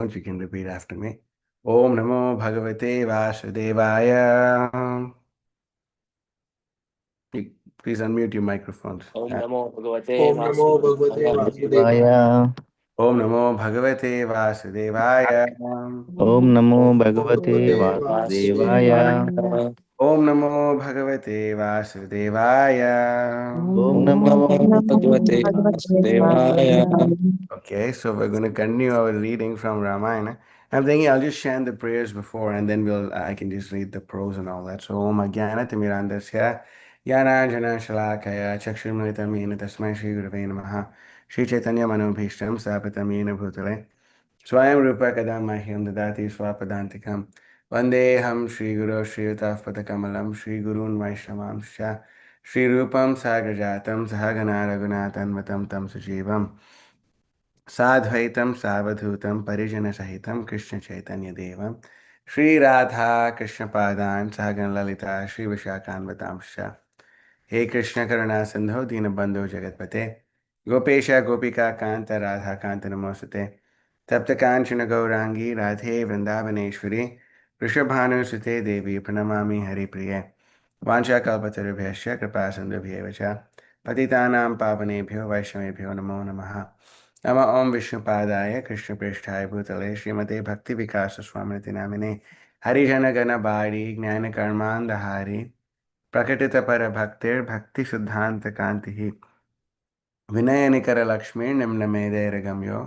If you can repeat after me. Om Namo Bhagavate Vasudevaya. You- Please unmute your microphones. ओम नमो भगवते ओम नमो भगवते वासुदेवाय। वासुदेवाय। Om Namo Bhagavate Vasudevaya. ओम नमो ओम भगवते भगवते वासुदेवाय। वासुदेवाय। Om Namo Bhagavate Vasudevaya. Om Om Namo Namo भगवते वासुदेवाय। Okay, so we're going to continue our reading from Ramayana. I'm thinking I'll just chant the prayers before and then I can just read the prose and all that. So Om Ajnana Timirandasya Yana Jana Shalakaya Chakshurmritam Yena Tasmai Shri Gurave Namaha Shri Chaitanya Manobhishtam Sapatam Yena Bhutale Swayam Rupa Kadam Mahyam Dadati Swapadantikam Vandeham Shri Guru Shri Utaf Padakamalam Shri Gurun Vaishnavam Shri Rupam Sagrajatam Sahagana Raghunathan Vatam Tam Sujeevam साद्वैतं सावधूतं परिजनसहितं कृष्णचैतन्यदेवं Shri Radha कृष्णपादान् सहगणललिता श्रीविशाखान्वतांश्च हे कृष्ण करुणा सिंधो दीनबंधो जगतपते गोपेश गोपिका कांत राधा कांत नमोस्तुते तप्त कांचन गौरांगी राधे वृंदावनेश्वरी वृषभानुसुते देवी प्रणमामि हरिप्रिये वाञ्छाकल्पतरुभ्यश्च कृपा सिन्धुभ्येव च पतितानां पावनेभ्यो वैष्णवेभ्यो नमो नमः नमः ओं विष्णुपादाय कृष्णप्रेष्ठाय भूतले श्रीमते भक्तिविकासस्वामिनिति नामिने हरिजनगणबारी ज्ञानकर्मान्धहारी प्रकटितपरभक्तिर्भक्तिसिद्धान्तकान्तिः विनयनिकरलक्ष्मीर्निम्नमेदैर्गम्यो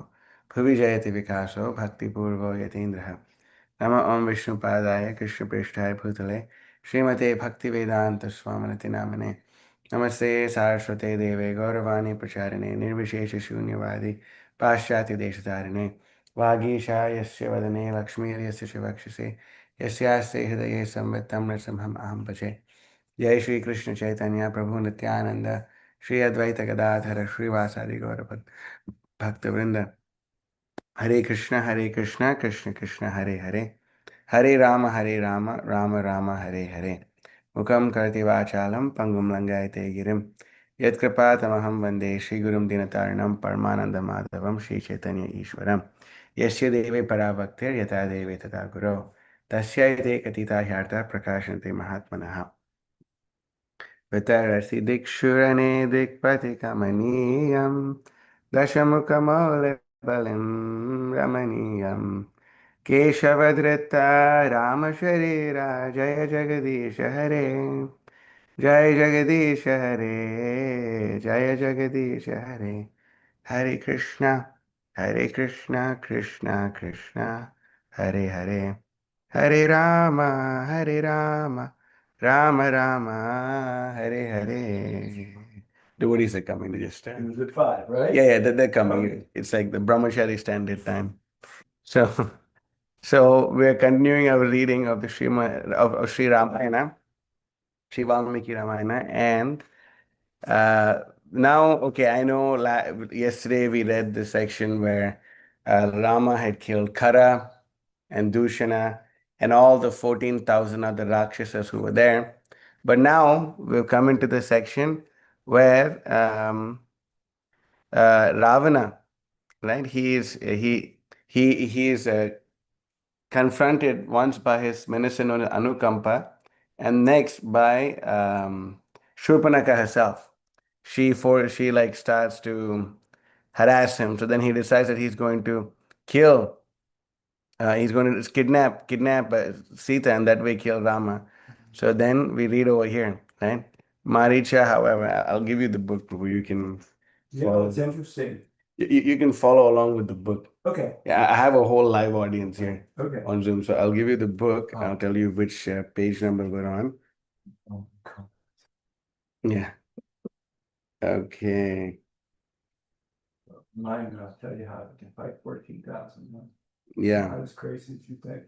भुवि जयति विकासो भक्तिपूर्वो यतीन्द्रः नमः ओं विष्णुपादाय कृष्णप्रेष्ठाय भूतले श्रीमते भक्तिवेदान्तस्वामिनिति नामिने नमस्ते सारस्वते देवे गौरवाणी प्रचारिणे निर्विशेषशून्यवादी पाश्चात्यदेशतारिणे वागीशा यस्य वदने लक्ष्मीर्यस्य च वक्षसि यस्यास्ते हृदये संवित्तं नृसिंहम् अहं भजे जय श्री कृष्ण चैतन्य प्रभु नित्यानंद श्री अद्वैत गदाधर श्रीवासादि गौर भक्तवृंद हरे कृष्ण कृष्ण कृष्ण हरे हरे हरे राम राम राम हरे हरे मुखं करोति वाचालं पंगुं लङ्घयते गिरिं यत्कृपातमहं वन्दे श्रीगुरुं दीनतारिणं परमानन्दमाधवं श्रीचैतन्य ईश्वरं यस्य देवे पराभक्तिर्यथा देवे तथा गुरौ तस्यै ते कथिता ह्यार्था प्रकाशन्ते महात्मनः वितरसि दिक्षुरणे दिक्पथिकमनीयं दशमुखमौलिबलं रमणीयं केशवधृता रामशरीरा जय जगदीश हरे जय जगदीश हरे जय Jagdish Hare Hare Krishna Krishna Krishna Hare Hare Hare Ram Ram Ram Hare Hare. Devotees are coming to just stand. It was at 5, right? Yeah, they're coming. Okay. It's like the Brahmachari standard time. So, so we're continuing our reading of the of Sri Ramayana, Sri Valmiki Ramayana, and now, okay, I know yesterday we read the section where Rama had killed Kara and Dushana and all the 14,000 other Rakshasas who were there. But now we've come into the section where Ravana, right? He is confronted once by his minister known as Anukampa, and next by Shurpanaka herself. She like starts to harass him. So then he decides that he's going to kill. He's going to kidnap Sita, and that way kill Rama. So then we read over here, right? Maricha, however, I'll give you the book where you can Yeah, follow. it's interesting. You can follow along with the book. Okay. Yeah, I have a whole live audience here Okay. on Zoom. So I'll give you the book. I'll tell you which page number we're on. Oh, cool. Yeah. Okay. Mine, I'll tell you how I can fight 14,000. Yeah. Not as crazy as you think.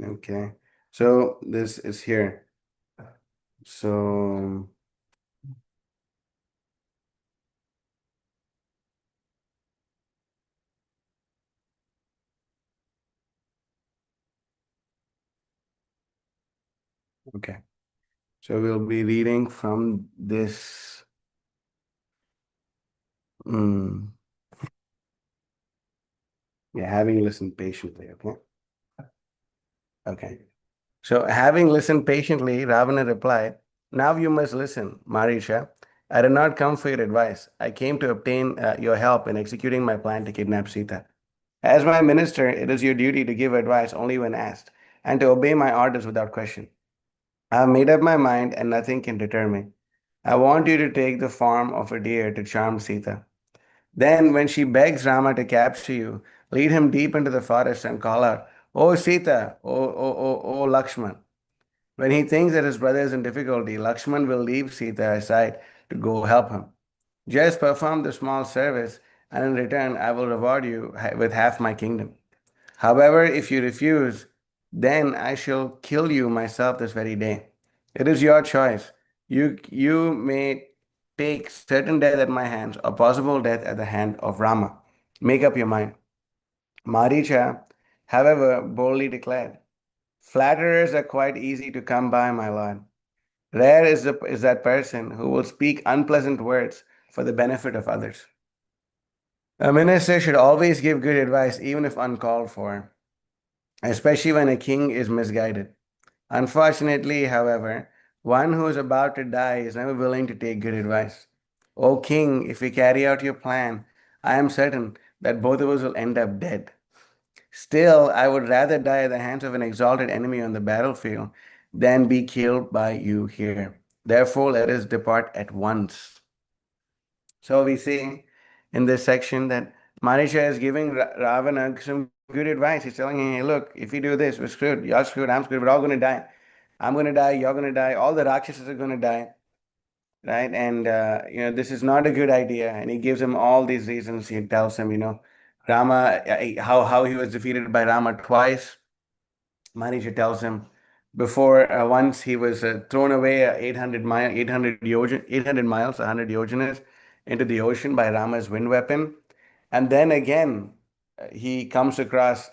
Okay. So this is here. So okay. So we'll be reading from this. Mm, Yeah, having listened patiently, okay? Okay. So, having listened patiently, Ravana replied, "Now you must listen, Marisha. I did not come for your advice. I came to obtain your help in executing my plan to kidnap Sita. As my minister, it is your duty to give advice only when asked, and to obey my orders without question. I have made up my mind, and nothing can deter me. I want you to take the form of a deer to charm Sita. Then, when she begs Rama to capture you, lead him deep into the forest and call out, 'O Sita, O Lakshman.' When he thinks that his brother is in difficulty, Lakshman will leave Sita aside to go help him. Just perform the small service, and in return, I will reward you with half my kingdom. However, if you refuse, then I shall kill you myself this very day. It is your choice. You may take certain death at my hands or possible death at the hand of Rama. Make up your mind." Maricha, however, boldly declared, "Flatterers are quite easy to come by, my lord. Rare is that person who will speak unpleasant words for the benefit of others. A minister should always give good advice, even if uncalled for, especially when a king is misguided. Unfortunately, however, one who is about to die is never willing to take good advice. O king, if we carry out your plan, I am certain that both of us will end up dead. Still, I would rather die at the hands of an exalted enemy on the battlefield than be killed by you here. Therefore, let us depart at once." So we see in this section that Marisha is giving Ravana some good advice. He's telling him, "Hey, look, if you do this, we're screwed. You're screwed. I'm screwed. We're all going to die. I'm going to die. You're going to die. All the Rakshasas are going to die." Right? And, this is not a good idea. And he gives him all these reasons. He tells him, Rama, how he was defeated by Rama twice. Manisha tells him before once he was thrown away 800 miles, 100 yojanas into the ocean by Rama's wind weapon, and then again he comes across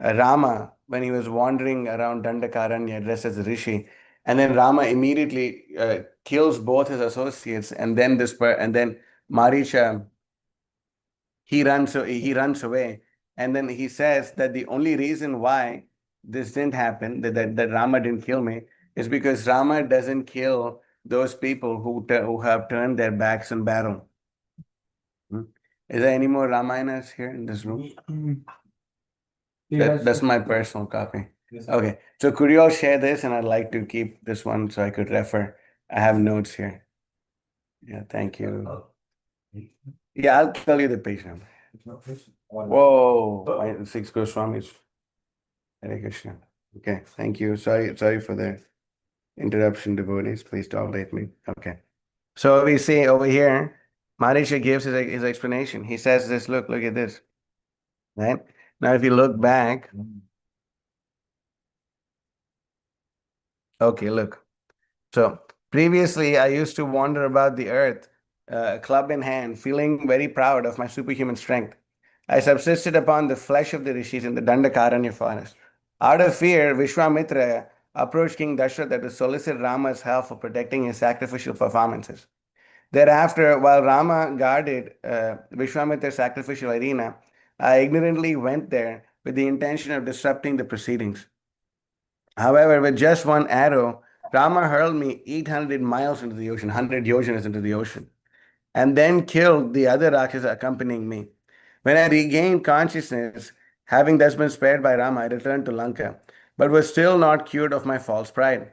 Rama when he was wandering around Dandakaranya dressed as a rishi, and then Rama immediately kills both his associates, and then Marisha he runs away, and then he says that the only reason why this didn't happen, that Rama didn't kill me, is because Rama doesn't kill those people who have turned their backs on battle. Hmm. Is there any more Ramayanas here in this room? That's my personal copy. Okay, so could you all share this, and I'd like to keep this one so I could refer. I have notes here. Yeah, thank you. Yeah, I'll tell you the page number. Whoa, six Goswamis. Hare Krishna. Okay, thank you. Sorry for the interruption, devotees. Please tolerate me. Okay. So we see over here, Marisha gives his explanation. He says this, look at this. Right? Now, if you look back, okay, look. So previously, I used to wander about the earth, club in hand, feeling very proud of my superhuman strength. I subsisted upon the flesh of the rishis in the Dandakaranya forest. Out of fear, Vishwamitra approached King Dashratha to solicit Rama's help for protecting his sacrificial performances. Thereafter, while Rama guarded Vishwamitra's sacrificial arena, I ignorantly went there with the intention of disrupting the proceedings. However, with just one arrow, Rama hurled me 800 miles into the ocean, 100 yojanas into the ocean, and then killed the other Rakshasa accompanying me. When I regained consciousness, having thus been spared by Rama, I returned to Lanka, but was still not cured of my false pride.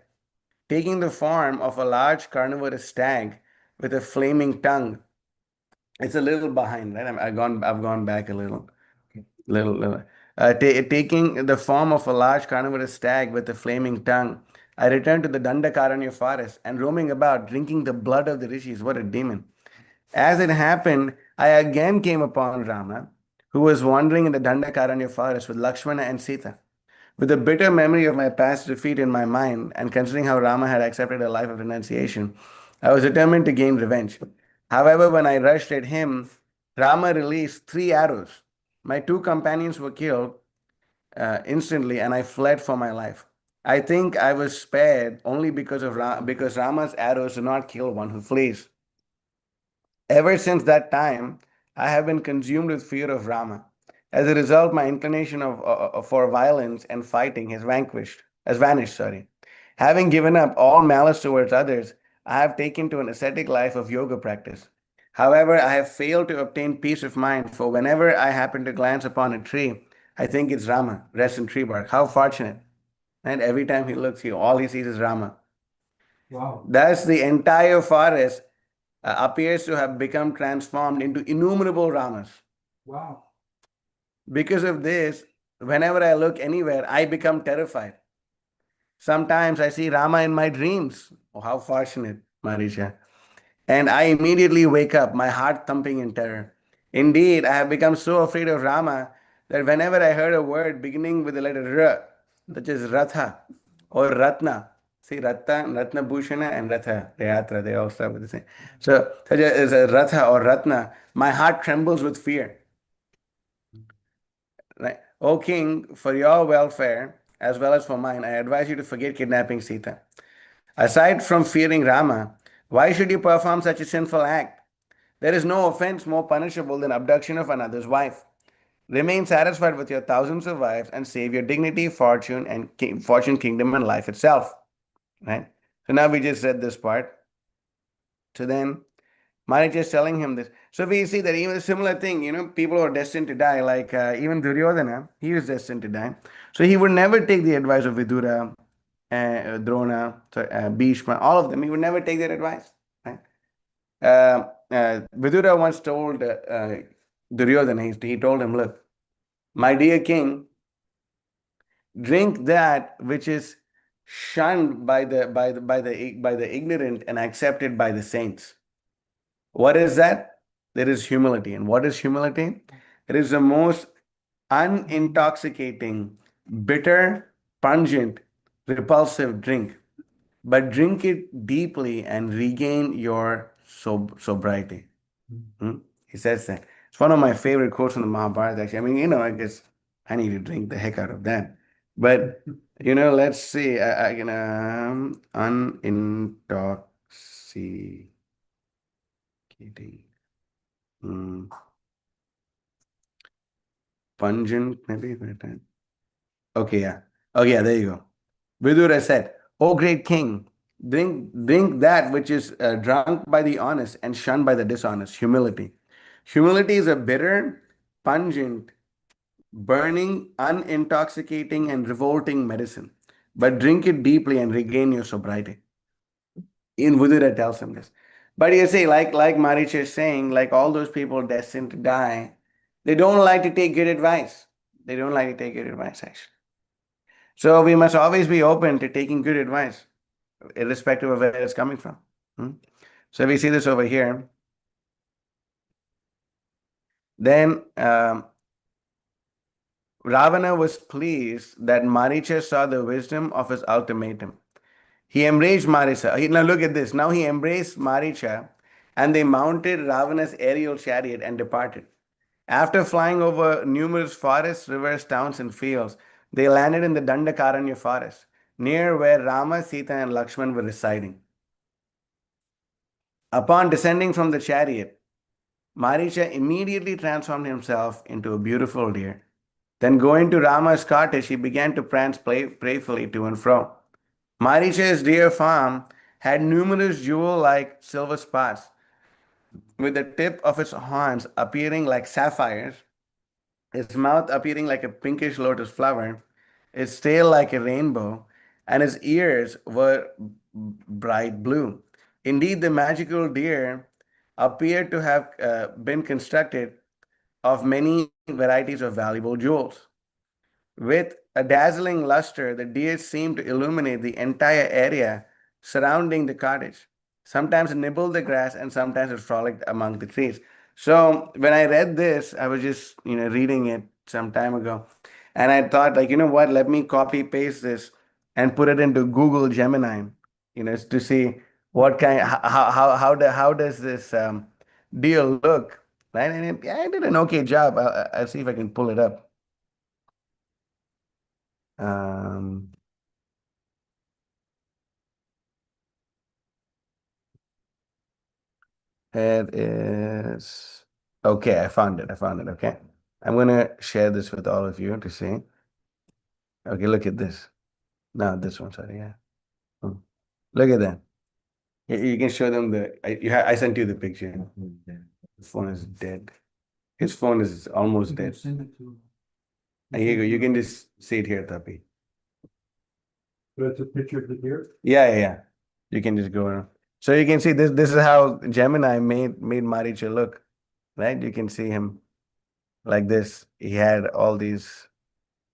Taking the form of a large carnivorous stag with a flaming tongue, it's a little behind, right? I've gone back a little. Taking the form of a large carnivorous stag with a flaming tongue, I returned to the Dandakaranya forest and roaming about, drinking the blood of the rishis. What a demon! As it happened, I again came upon Rama, who was wandering in the Dandakaranya forest with Lakshmana and Sita. With a bitter memory of my past defeat in my mind, and considering how Rama had accepted a life of renunciation, I was determined to gain revenge. However, when I rushed at him, Rama released 3 arrows. My 2 companions were killed instantly, and I fled for my life. I think I was spared only because Rama's arrows do not kill one who flees. Ever since that time, I have been consumed with fear of Rama. As a result, my inclination for violence and fighting has vanished. Sorry. Having given up all malice towards others, I have taken to an ascetic life of yoga practice. However, I have failed to obtain peace of mind, for whenever I happen to glance upon a tree, I think it's Rama, rests in tree bark. How fortunate. And every time he looks, all he sees is Rama. Wow. Thus, the entire forest appears to have become transformed into innumerable Ramas. Wow. Because of this, whenever I look anywhere, I become terrified. Sometimes I see Rama in my dreams. Oh, how fortunate, Marisha. And I immediately wake up, my heart thumping in terror. Indeed, I have become so afraid of Rama that whenever I heard a word beginning with the letter R, such as Ratha or Ratna, see Ratna Bhushana and Ratha, Rayatra, they all start with the same. So, such as a Ratha or Ratna, my heart trembles with fear. Right? O king, for your welfare as well as for mine, I advise you to forget kidnapping Sita. Aside from fearing Rama, why should you perform such a sinful act? There is no offense more punishable than abduction of another's wife. Remain satisfied with your thousands of wives and save your dignity, fortune, kingdom, and life itself. Right? So now we just read this part. So then Marich is telling him this. So we see that even a similar thing, people are destined to die, like even Duryodhana, he was destined to die. So he would never take the advice of Vidura, Drona, Bhishma, all of them. He would never take their advice. Right? Vidura once told Duryodhana, he told him, look, my dear king, drink that which is shunned by the ignorant and accepted by the saints. What is that? There is humility. And what is humility? It is the most unintoxicating, bitter, pungent, repulsive drink. But drink it deeply and regain your sobriety. Hmm? He says that. It's one of my favorite quotes in the Mahabharata, actually. I mean, I guess I need to drink the heck out of that. But, let's see. I can, unintoxicating. Mm, pungent, maybe. Okay, yeah. Okay, yeah, there you go. Vidura said, O great king, drink that which is drunk by the honest and shunned by the dishonest, humility. Humility is a bitter, pungent, burning, unintoxicating, and revolting medicine. But drink it deeply and regain your sobriety. In Vidura tells him this. But you see, like Maricha is saying, like all those people destined to die, they don't like to take good advice. They don't like to take good advice, actually. So we must always be open to taking good advice, irrespective of where it's coming from. Hmm? So we see this over here. Then Ravana was pleased that Maricha saw the wisdom of his ultimatum. He embraced Maricha. Now look at this. Now he embraced Maricha and they mounted Ravana's aerial chariot and departed. After flying over numerous forests, rivers, towns, and fields, they landed in the Dandakaranya forest, near where Rama, Sita, and Lakshman were residing. Upon descending from the chariot, Maricha immediately transformed himself into a beautiful deer. Then, going to Rama's cottage, he began to prance playfully to and fro. Maricha's deer farm had numerous jewel like silver spots, with the tip of its horns appearing like sapphires, its mouth appearing like a pinkish lotus flower, its tail like a rainbow, and its ears were bright blue. Indeed, the magical deer appeared to have been constructed of many varieties of valuable jewels. With a dazzling luster, the deer seemed to illuminate the entire area surrounding the cottage. Sometimes it nibbled the grass and sometimes it frolicked among the trees. So when I read this, I was just, reading it some time ago. And I thought, like, you know what, let me copy paste this and put it into Google Gemini, to see what kind, how does this deer look, right? And yeah, I did an okay job. I'll see if I can pull it up. Um, it is Okay, I found it. I found it. Okay. I'm going to share this with all of you to see. Okay, look at this. No, this one, sorry. Yeah. Hmm. Look at that. You can show them I sent you the picture. The phone is dead. His phone is almost dead. Send it to. And here you go. You can just see it here, Tapi. That's a picture of the deer? Yeah. You can just go around. So you can see this. This is how Gemini made Maricha look, right? You can see him like this. He had all these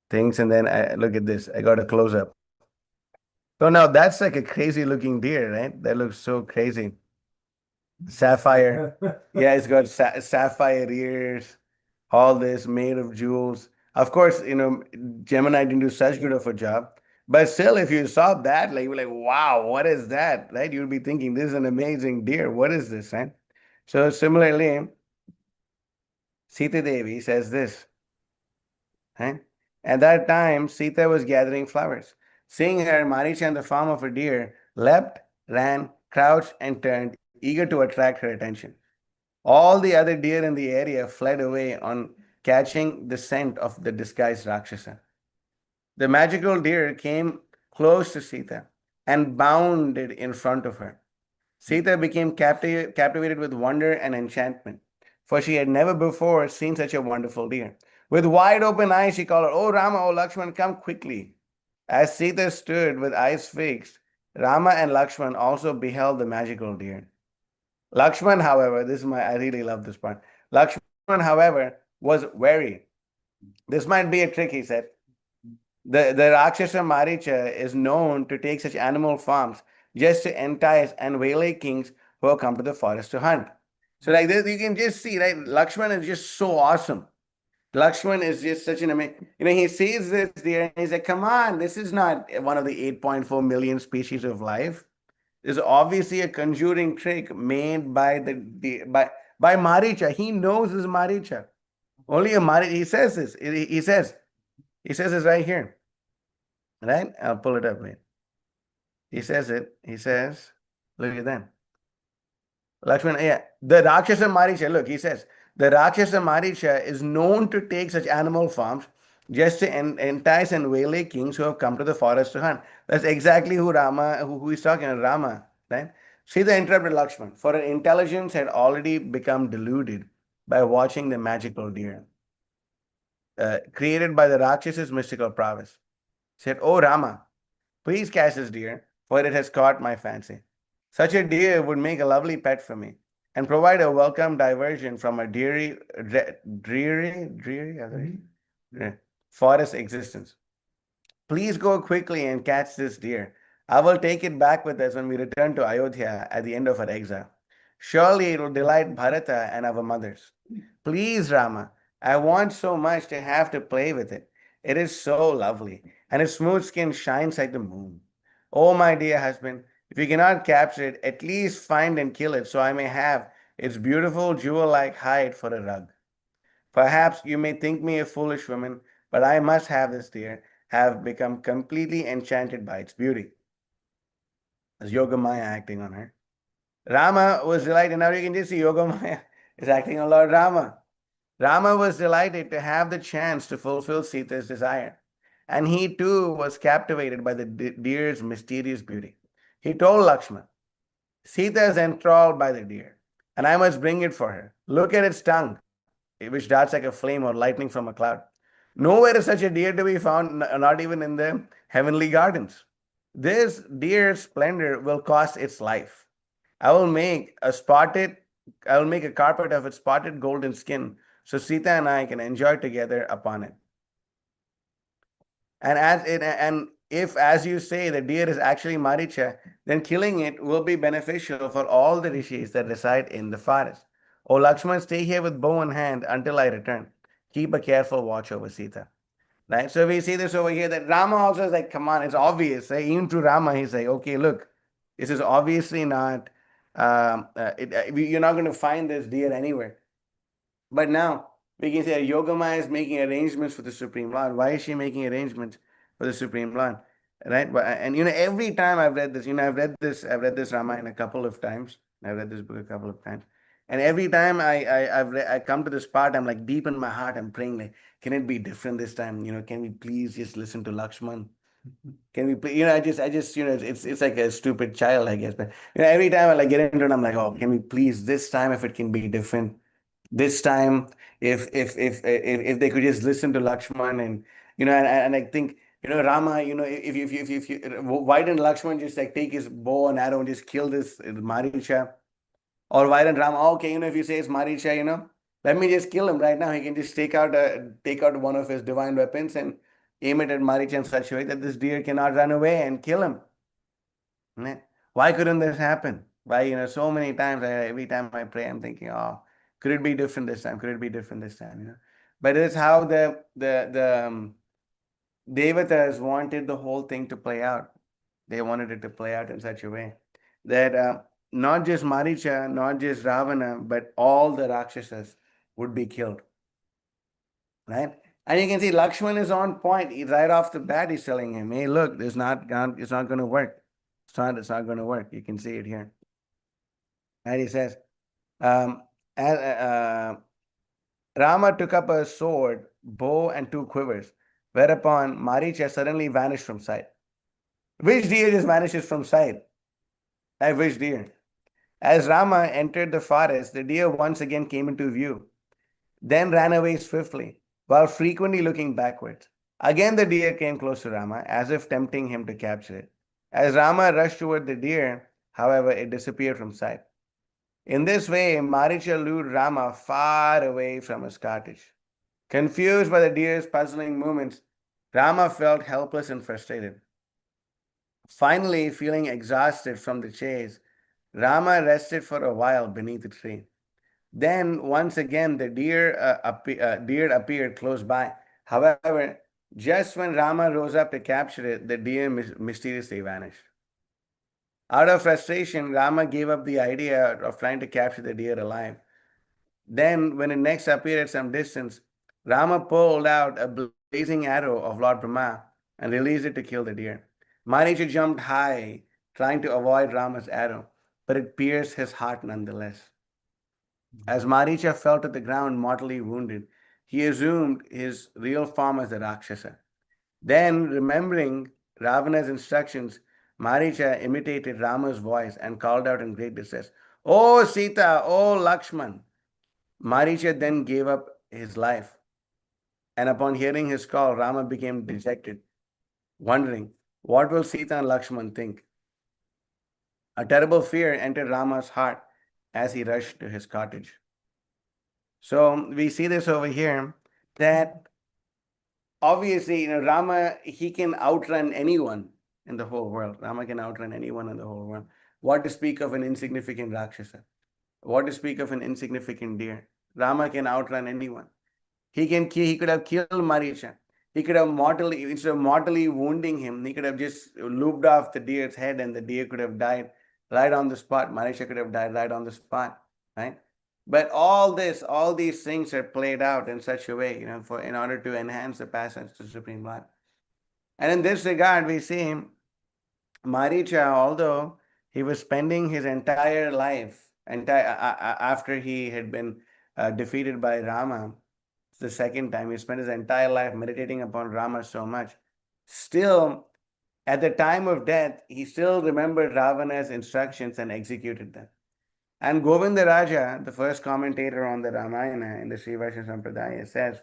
things, and then look at this. I got a close up. So now that's like a crazy looking deer, right? That looks so crazy. Sapphire. Yeah, it's got sapphire ears, all this made of jewels. Of course, Gemini didn't do such good of a job. But still, if you saw that, like you're like, wow, what is that? Right? You'd be thinking, this is an amazing deer. What is this? Right? So similarly, Sita Devi says this. Right? At that time, Sita was gathering flowers. Seeing her, Maricha in the form of a deer leapt, ran, crouched, and turned, eager to attract her attention. All the other deer in the area fled away on catching the scent of the disguised Rakshasa. The magical deer came close to Sita and bounded in front of her. Sita became captivated with wonder and enchantment, for she had never before seen such a wonderful deer. With wide open eyes, she called her, "Oh Rama, oh Lakshman, come quickly." As Sita stood with eyes fixed, Rama and Lakshman also beheld the magical deer. Lakshman, however, I really love this part. Lakshman, however, was wary. This might be a trick, he said. The Rakshasa Maricha is known to take such animal forms just to entice and waylay kings who have come to the forest to hunt. So, like this, you can just see, right? Lakshman is just so awesome. Lakshman is just such an amazing, he sees this deer and he's like, come on, this is not one of the 8.4 million species of life. Is obviously a conjuring trick made by by Maricha. He knows this Maricha. Only a Maricha. He says this. He says this right here. Right? I'll pull it up. Wait. He says it. He says, look at that. Lakshman, yeah. The Rakshasa Maricha, look, he says, the Rakshasa Maricha is known to take such animal forms just to entice and waylay kings who have come to the forest to hunt. That's exactly who he's talking about, Rama, right? Sita interrupted Lakshman, for her intelligence had already become deluded by watching the magical deer, created by the Rakshasa's mystical prowess. Said, "Oh Rama, please catch this deer, for it has caught my fancy. Such a deer would make a lovely pet for me and provide a welcome diversion from a dreary forest existence. Please go quickly and catch this deer. I will take it back with us when we return to Ayodhya at the end of our exile. Surely it will delight Bharata and our mothers. Please, Rama, I want so much to have to play with it. It is so lovely, and its smooth skin shines like the moon. Oh, my dear husband, if you cannot capture it, at least find and kill it so I may have its beautiful jewel like hide for a rug. Perhaps you may think me a foolish woman, but I must have this deer, have become completely enchanted by its beauty. As Yogamaya acting on her. Rama was delighted. Now you can just see Yogamaya is acting on Lord Rama. Rama was delighted to have the chance to fulfill Sita's desire, and he too was captivated by the deer's mysterious beauty. He told Lakshman, Sita is enthralled by the deer, and I must bring it for her. Look at its tongue, which darts like a flame or lightning from a cloud. Nowhere is such a deer to be found, not even in the heavenly gardens. This deer's splendor will cost its life. I will make a spotted, I will make a carpet of its spotted golden skin, so Sita and I can enjoy together upon it. And if, as you say, the deer is actually Maricha, then killing it will be beneficial for all the rishis that reside in the forest. O Lakshman, stay here with bow in hand until I return. Keep a careful watch over Sita. Right? So we see this over here that Rama also is like, come on, it's obvious. Right? Even to Rama, he's like, okay, look, this is obviously not, you're not going to find this deer anywhere. But now we can say Yogamaya is making arrangements for the Supreme Lord. Why is she making arrangements for the Supreme Lord? Right? And every time I've read this, I've read this Ramayana a couple of times. I've read this book a couple of times. And every time I come to this part, I'm like deep in my heart, I'm praying like, can it be different this time? Can we please just listen to Lakshman? Can we, I just, it's like a stupid child, I guess. But every time I like get into it, I'm like, oh, can we please this time if it can be different? This time, if they could just listen to Lakshman and and I think Rama, if you, why didn't Lakshman just like take his bow and arrow and just kill this Maricha? Or why didn't Rama? Okay, if you say it's Maricha, let me just kill him right now. He can just take out one of his divine weapons and aim it at Maricha in such a way that this deer cannot run away and kill him. Yeah. Why couldn't this happen? Why, so many times, every time I pray, I'm thinking, oh, could it be different this time? Could it be different this time? But it's how the Devatas wanted the whole thing to play out. They wanted it to play out in such a way that not just Maricha, not just Ravana, but all the Rakshasas would be killed. Right? And you can see Lakshman is on point. Right off the bat, he's telling him, hey, look, it's not going to work. It's not going to work. You can see it here. And he says, um, as, Rama took up a sword, bow, and two quivers, whereupon Maricha suddenly vanished from sight. Which deer just vanishes from sight? Which deer? As Rama entered the forest, the deer once again came into view, then ran away swiftly, while frequently looking backwards. Again, the deer came close to Rama, as if tempting him to capture it. As Rama rushed toward the deer, however, it disappeared from sight. In this way, Maricha lured Rama far away from his cottage. Confused by the deer's puzzling movements, Rama felt helpless and frustrated. Finally, feeling exhausted from the chase, Rama rested for a while beneath a tree. Then, once again, the deer appeared close by. However, just when Rama rose up to capture it, the deer mysteriously vanished. Out of frustration, Rama gave up the idea of trying to capture the deer alive. Then, when it next appeared at some distance, Rama pulled out a blazing arrow of Lord Brahma and released it to kill the deer. Maricha jumped high, trying to avoid Rama's arrow, but it pierced his heart nonetheless. As Maricha fell to the ground mortally wounded, he assumed his real form as a Rakshasa. Then, remembering Ravana's instructions, Maricha imitated Rama's voice and called out in great distress, "Oh Sita, oh Lakshman!" Maricha then gave up his life, and upon hearing his call, Rama became dejected, wondering, what will Sita and Lakshman think? A terrible fear entered Rama's heart as he rushed to his cottage. So we see this over here that obviously, Rama, he can outrun anyone in the whole world. Rama can outrun anyone in the whole world. What to speak of an insignificant Rakshasa? What to speak of an insignificant deer? Rama can outrun anyone. He could have killed Maricha. He could have mortally, instead of mortally wounding him, he could have just looped off the deer's head and the deer could have died right on the spot. Maricha could have died right on the spot, right? But all these things are played out in such a way, for in order to enhance the passage to Supreme Lord. And in this regard, we see Maricha, although he was spending his entire life, after he had been defeated by Rama, the second time, he spent his entire life meditating upon Rama so much. Still, at the time of death, he still remembered Ravana's instructions and executed them. And Govinda Raja, the first commentator on the Ramayana in the Sri Vaishnava Sampradaya, says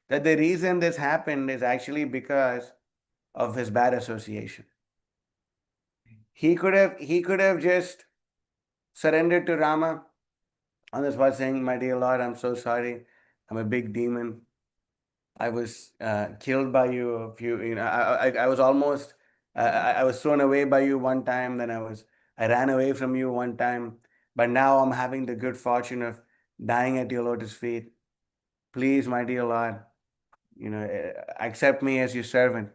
that the reason this happened is actually because of his bad association. He could have just surrendered to Rama on the spot, saying, "My dear Lord, I'm so sorry. I'm a big demon. I was killed by you a few. I was almost. I was thrown away by you one time. Then I ran away from you one time. But now I'm having the good fortune of dying at your lotus feet. Please, my dear Lord, accept me as your servant."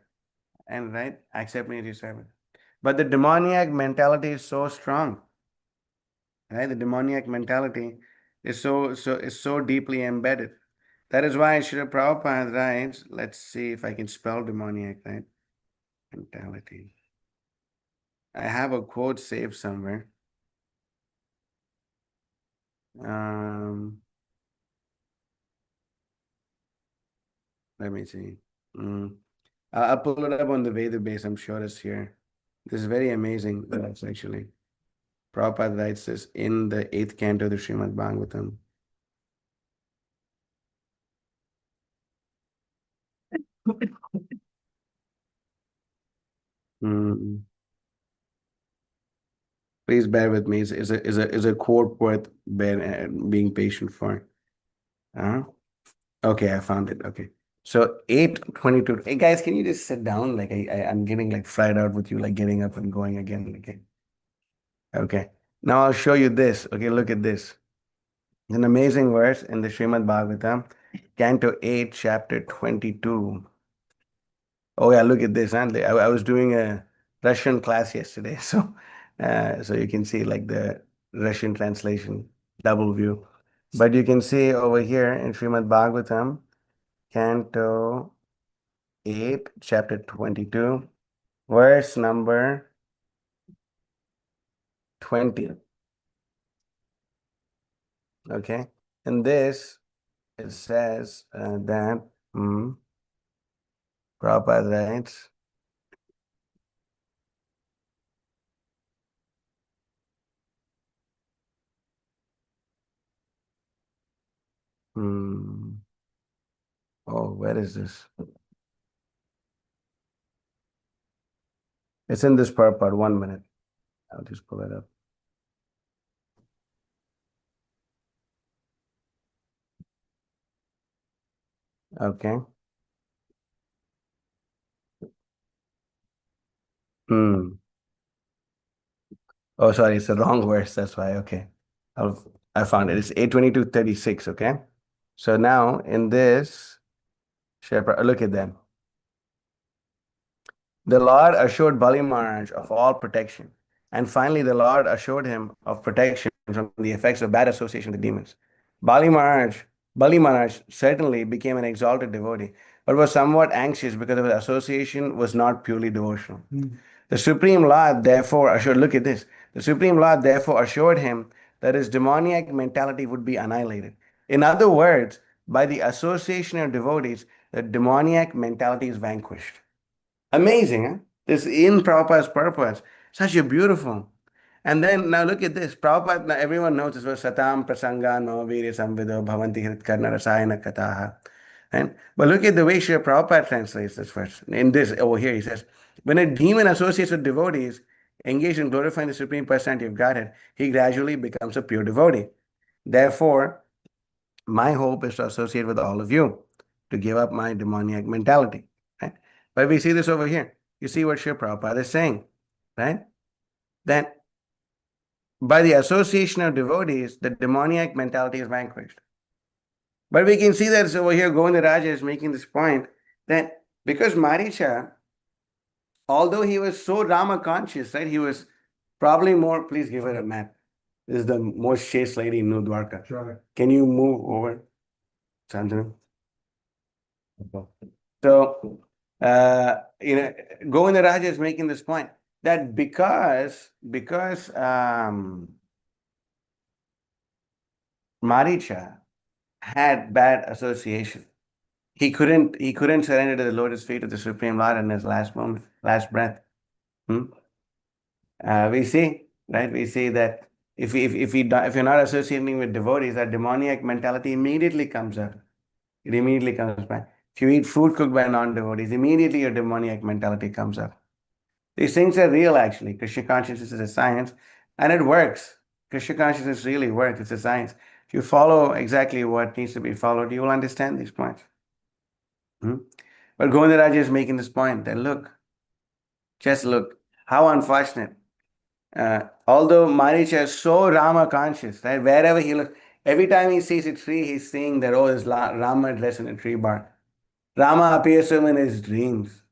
And right, accept me as your servant. But the demoniac mentality is so strong. Right, the demoniac mentality is so deeply embedded. That is why Srila Prabhupada writes, let's see if I can spell demoniac, right? Mentality. I have a quote saved somewhere. Um, let me see. Mm. I'll pull it up on the Veda base. I'm sure it's here. This is very amazing. That's actually Prabhupada writes this in the eighth canto of the Srimad Bhagavatam. Mm. Please bear with me. Is a quote worth being patient for. Uh-huh. Okay, I found it. Okay. So 8:22. Hey guys, can you just sit down? Like I'm getting like fried out with you, like getting up and going again. Okay. Okay. Now I'll show you this. Okay, look at this. An amazing verse in the Srimad Bhagavatam, Canto 8, Chapter 22. Oh yeah, look at this. Huh? I was doing a Russian class yesterday, so you can see like the Russian translation, double view. But you can see over here in Srimad Bhagavatam, Canto 8, Chapter 22, verse number 20. Okay, and this it says that Prabhupada writes. Hmm. Oh, where is this? It's in this part. 1 minute. I'll just pull it up. Okay. Hmm. Oh, sorry, it's the wrong verse. That's why. Okay. I found it. It's 8:22:36. Okay. So now in this, look at them. The Lord assured Bali Maharaj of all protection. And finally, the Lord assured him of protection from the effects of bad association with demons. Bali Maharaj, Bali Maharaj certainly became an exalted devotee, but was somewhat anxious because of his association was not purely devotional. The Supreme Lord therefore assured, look at this, the Supreme Lord therefore assured him that his demoniac mentality would be annihilated. In other words, by the association of devotees, the demoniac mentality is vanquished. Amazing, huh? This in Prabhupada's purpose. Such a beautiful. And then now look at this. Prabhupada, now everyone knows this was Satam Prasanga no Virya Samvido Bhavanti Hrit Karna Rasayana Kataha. And but look at the way Srila Prabhupada translates this verse. In this over here, he says, when a demon associates with devotees engaged in glorifying the Supreme Personality of Godhead, he gradually becomes a pure devotee. Therefore, my hope is to associate with all of you, to give up my demoniac mentality. Right? But we see this over here. You see what Srila Prabhupada is saying, right? That by the association of devotees, the demoniac mentality is vanquished. But we can see that it's over here, Govinda Raja is making this point that because Maricha, although he was so Rama conscious, right? He was probably more, please give her a map. This is the most chaste lady in New Dwarka. Sure. Can you move over, Chandra? So, Govinda Raja is making this point that because Maricha had bad association, he couldn't surrender to the lotus feet of the Supreme Lord in his last moment, last breath. Hmm? We see, right? We see that if you're not associating with devotees, that demoniac mentality immediately comes up. It immediately comes back. If you eat food cooked by non-devotees, immediately your demoniac mentality comes up. These things are real, actually. Krishna consciousness is a science, and it works. Krishna consciousness really works. It's a science. If you follow exactly what needs to be followed, you will understand these points. Hmm? But Govindaraj is making this point that look, just look, how unfortunate. Although Maricha is so Rama conscious, right? Wherever he looks, every time he sees a tree, he's seeing that, oh, there's Rama dressed in a tree bark. Rama appears to him in his dreams.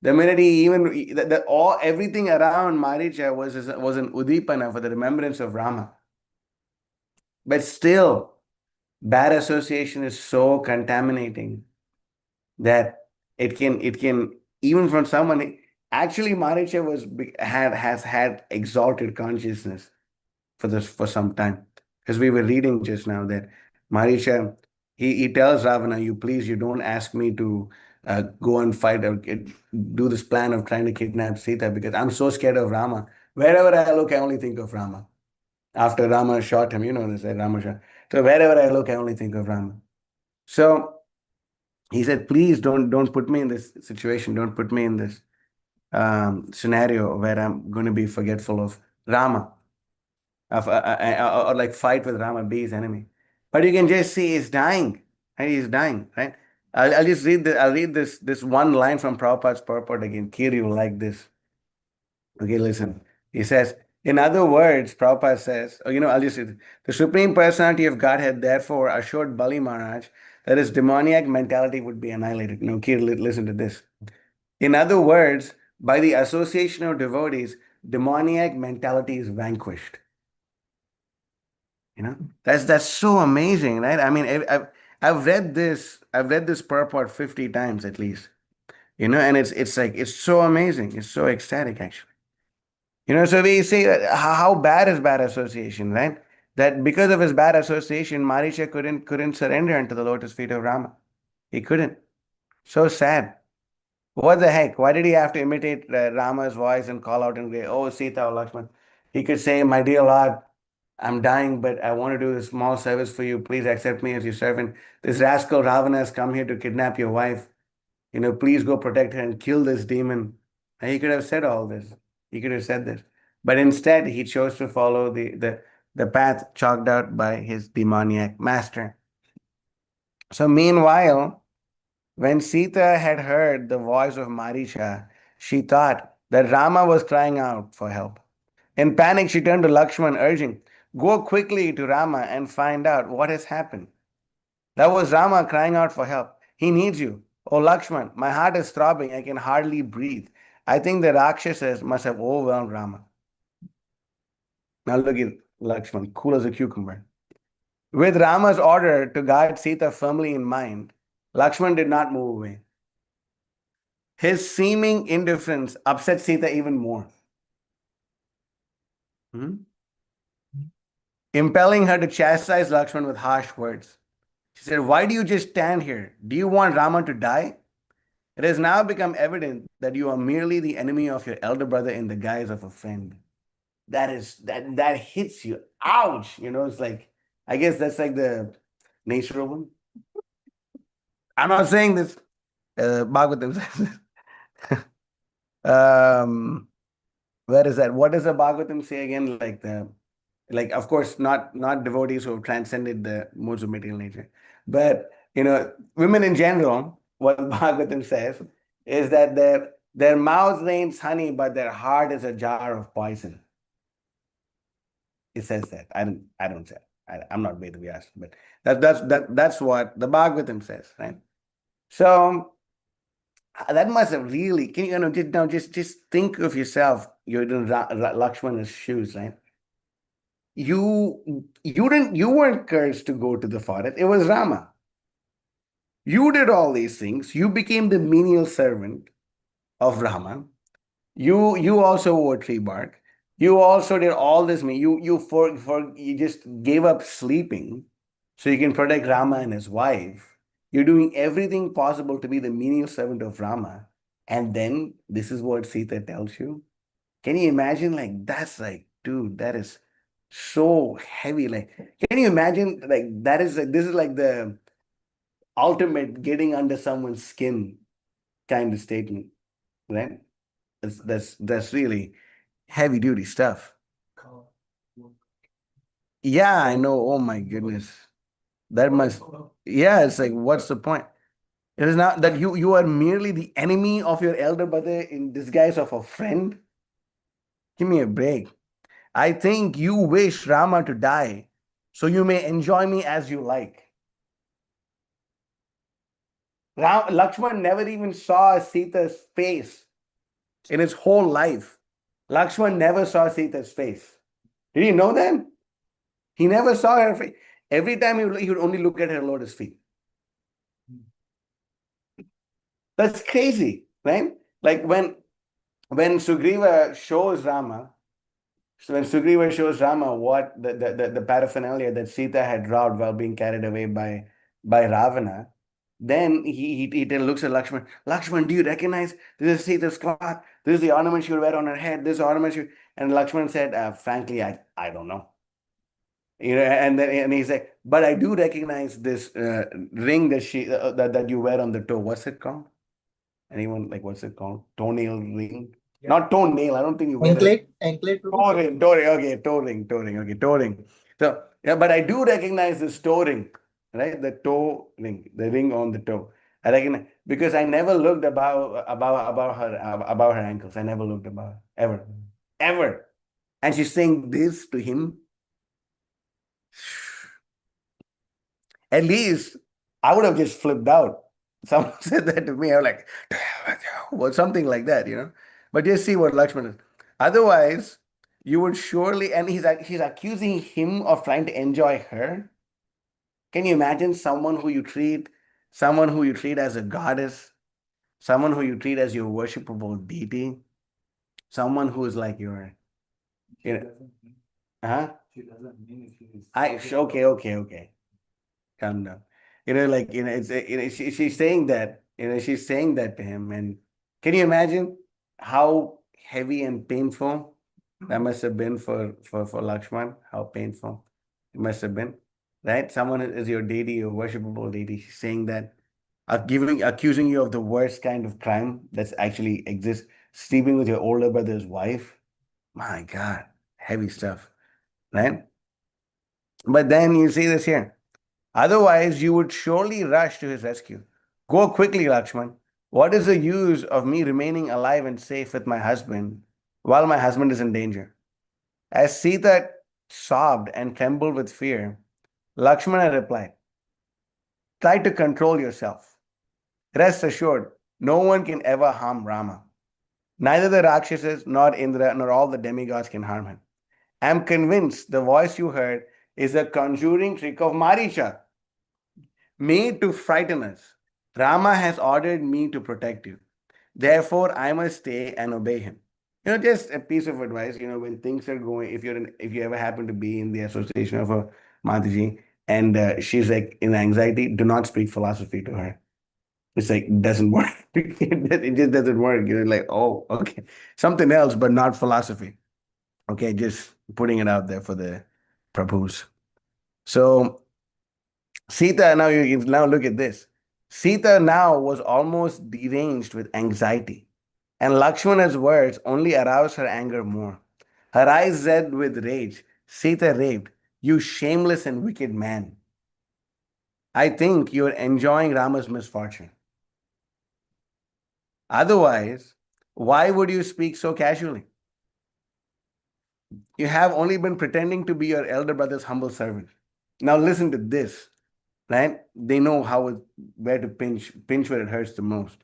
The minute he even all everything around Maricha was an udipana for the remembrance of Rama. But still, bad association is so contaminating that it can even from someone actually Maricha has had exalted consciousness for some time. As we were reading just now that Marisha, he tells Ravana, you don't ask me to go and fight or do this plan of trying to kidnap Sita because I'm so scared of Rama. Wherever I look, I only think of Rama. After Rama shot him, they said Rama shot. So wherever I look, I only think of Rama. So he said, please don't put me in this situation. Don't put me in this scenario where I'm going to be forgetful of Rama, or like fight with Rama, be his enemy. But you can just see he's dying, and he's dying, right? I'll just read the I'll read this one line from Prabhupada's purport again. Kiri will like this. Okay, listen. He says, in other words, Prabhupada says, I'll just read it. The Supreme Personality of Godhead therefore assured Bali Maharaj that his demoniac mentality would be annihilated. Kiri, listen to this. In other words, by the association of devotees, demoniac mentality is vanquished. That's so amazing, right? I mean, I've read this purport 50 times at least. And it's like it's so amazing. It's so ecstatic, actually. So we say that how bad is bad association, right? That because of his bad association, Marisha couldn't surrender unto the lotus feet of Rama. He couldn't. So sad. What the heck? Why did he have to imitate Rama's voice and call out and say, "Oh, Sita or Lakshman"? He could say, "My dear Lord, I'm dying, but I want to do a small service for you. Please accept me as your servant. This rascal Ravana has come here to kidnap your wife. Please go protect her and kill this demon." And he could have said all this. He could have said this. But instead, he chose to follow the path chalked out by his demoniac master. So meanwhile, when Sita had heard the voice of Marisha, she thought that Rama was crying out for help. In panic, she turned to Lakshman, urging, "Go quickly to Rama and find out what has happened." That was Rama crying out for help. "He needs you. Oh, Lakshman, my heart is throbbing. I can hardly breathe. I think the Rakshasas must have overwhelmed Rama." Now look at Lakshman, cool as a cucumber. With Rama's order to guard Sita firmly in mind, Lakshman did not move away. His seeming indifference upset Sita even more, impelling her to chastise Lakshman with harsh words. She said, "Why do you just stand here? Do you want Rama to die? It has now become evident that you are merely the enemy of your elder brother in the guise of a friend." That hits you. Ouch! It's like, I guess that's like the nature of him. I'm not saying this. Bhagavatam says. Where is that? What does the Bhagavatam say again? Like of course not devotees who have transcended the modes of material nature, but women in general. What Bhagavatam says is that their mouth rains honey, but their heart is a jar of poison. It says that. I don't say. I'm not Ved Vyas, but that's what the Bhagavatam says, right? So that must have really. Can just think of yourself. You're in Lakshmana's shoes, right? You weren't cursed to go to the forest. It was Rama. You did all these things. You became the menial servant of Rama. You also wore tree bark. You also did all this. You just gave up sleeping so you can protect Rama and his wife. You're doing everything possible to be the menial servant of Rama. And then this is what Sita tells you. Can you imagine? Like, that's like, dude, that is so heavy. Like, can you imagine? Like, this is like the ultimate getting under someone's skin kind of statement, right? That's really heavy duty stuff. Yeah, I know. Oh my goodness. That must, yeah, it's like, what's the point? It is not that you are merely the enemy of your elder brother in disguise of a friend. Give me a break. I think you wish Rama to die so you may enjoy me as you like. Lakshman never even saw Sita's face in his whole life. Lakshman never saw Sita's face. Did you know that? He never saw her face. Every time he would only look at her lotus feet. That's crazy, right? Like when Sugriva shows Rama So when Sugriva shows Rama what the paraphernalia that Sita had robbed while being carried away by Ravana, then he looks at Lakshman. Lakshman, do you recognize this is Sita's cloth? This is the ornament she would wear on her head. This ornament she... And Lakshman said, frankly, I don't know. And then and he's like, but I do recognize this ring that that you wear on the toe. What's it called? Anyone, like, what's it called? Toenail ring? Yeah. Not toenail. I don't think you wear it. Anklet. Toe ring, okay, toe ring. So yeah, but I do recognize this toe ring, right? The toe ring, the ring on the toe. I recognize because I never looked about her ankles. I never looked about ever. And she's saying this to him. At least I would have just flipped out. Someone said that to me. I was like, or something like that, But just see what Lakshman is. Otherwise, you would surely, and he's accusing him of trying to enjoy her. Can you imagine someone who you treat as a goddess, someone who you treat as your worshipable deity, someone who is like your, huh? She doesn't mean it. Okay. Calm down. She's saying that, she's saying that to him. And can you imagine how heavy and painful that must have been for Lakshman? How painful it must have been, right? Someone is your deity, your worshipable deity. She's saying that, accusing you of the worst kind of crime that's actually exists, sleeping with your older brother's wife. My God, heavy stuff, right? But then you see this here. Otherwise, you would surely rush to his rescue. Go quickly, Lakshman. What is the use of me remaining alive and safe with my husband while my husband is in danger? As Sita sobbed and trembled with fear, Lakshmana replied, try to control yourself. Rest assured, no one can ever harm Rama. Neither the Rakshasas nor Indra nor all the demigods can harm him. I am convinced the voice you heard is a conjuring trick of Marisha, made to frighten us. Rama has ordered me to protect you. Therefore, I must stay and obey him. Just a piece of advice, when things are going, if you ever happen to be in the association of a Mataji and she's like in anxiety, do not speak philosophy to her. It's like, it doesn't work. It just doesn't work. You're like, oh, okay. Something else, but not philosophy. Okay, just putting it out there for the Prabhus. So Sita, now look at this. Sita now was almost deranged with anxiety, and Lakshmana's words only aroused her anger more. Her eyes red with rage. Sita raved, you shameless and wicked man. I think you are enjoying Rama's misfortune. Otherwise, why would you speak so casually? You have only been pretending to be your elder brother's humble servant. Now listen to this, right? They know where to pinch where it hurts the most.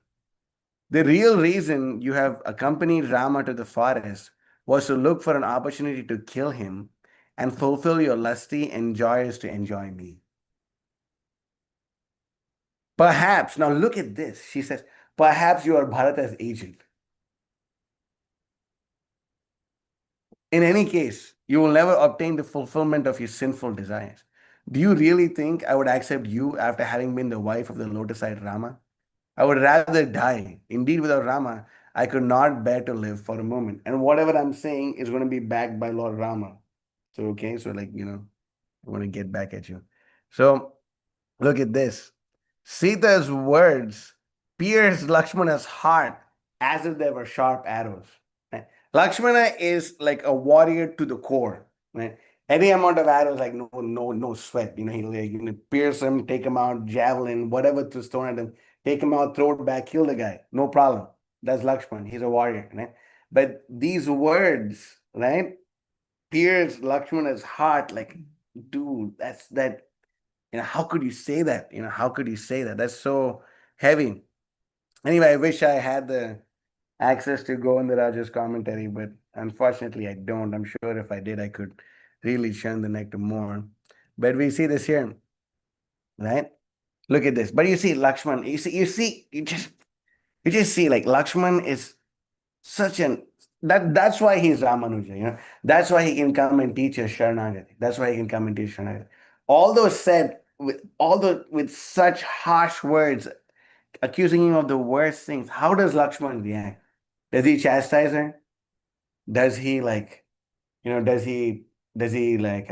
The real reason you have accompanied Rama to the forest was to look for an opportunity to kill him and fulfill your lusty enjoyers to enjoy me. Perhaps, now look at this. She says, perhaps you are Bharata's agent. In any case, you will never obtain the fulfillment of your sinful desires. Do you really think I would accept you after having been the wife of the lotus-eyed Rama? I would rather die. Indeed, without Rama, I could not bear to live for a moment. And whatever I'm saying is going to be backed by Lord Rama. So, okay, so I want to get back at you. So, look at this. Sita's words pierced Lakshmana's heart as if they were sharp arrows. Right? Lakshmana is like a warrior to the core. Right? Any amount of arrows, like no sweat. He'll pierce him, take him out, javelin, whatever to thrown at him, take him out, throw it back, kill the guy. No problem. That's Lakshman. He's a warrior. Right? But these words, right, pierce Lakshmana's heart. Like, dude, that. How could you say that? How could you say that? That's so heavy. Anyway, I wish I had the access to go in the Raja's commentary, but unfortunately I don't. I'm sure if I did, I could really shun the nectar more. But we see this here, right? Look at this. But you see, Lakshman, you just see like Lakshman is such an That's why he's Ramanuja. That's why he can come and teach us Sharanagati. That's why he can come and teach Sharanagati. Although said with such harsh words, accusing him of the worst things, how does Lakshman react? Does he chastise her? Does he does he like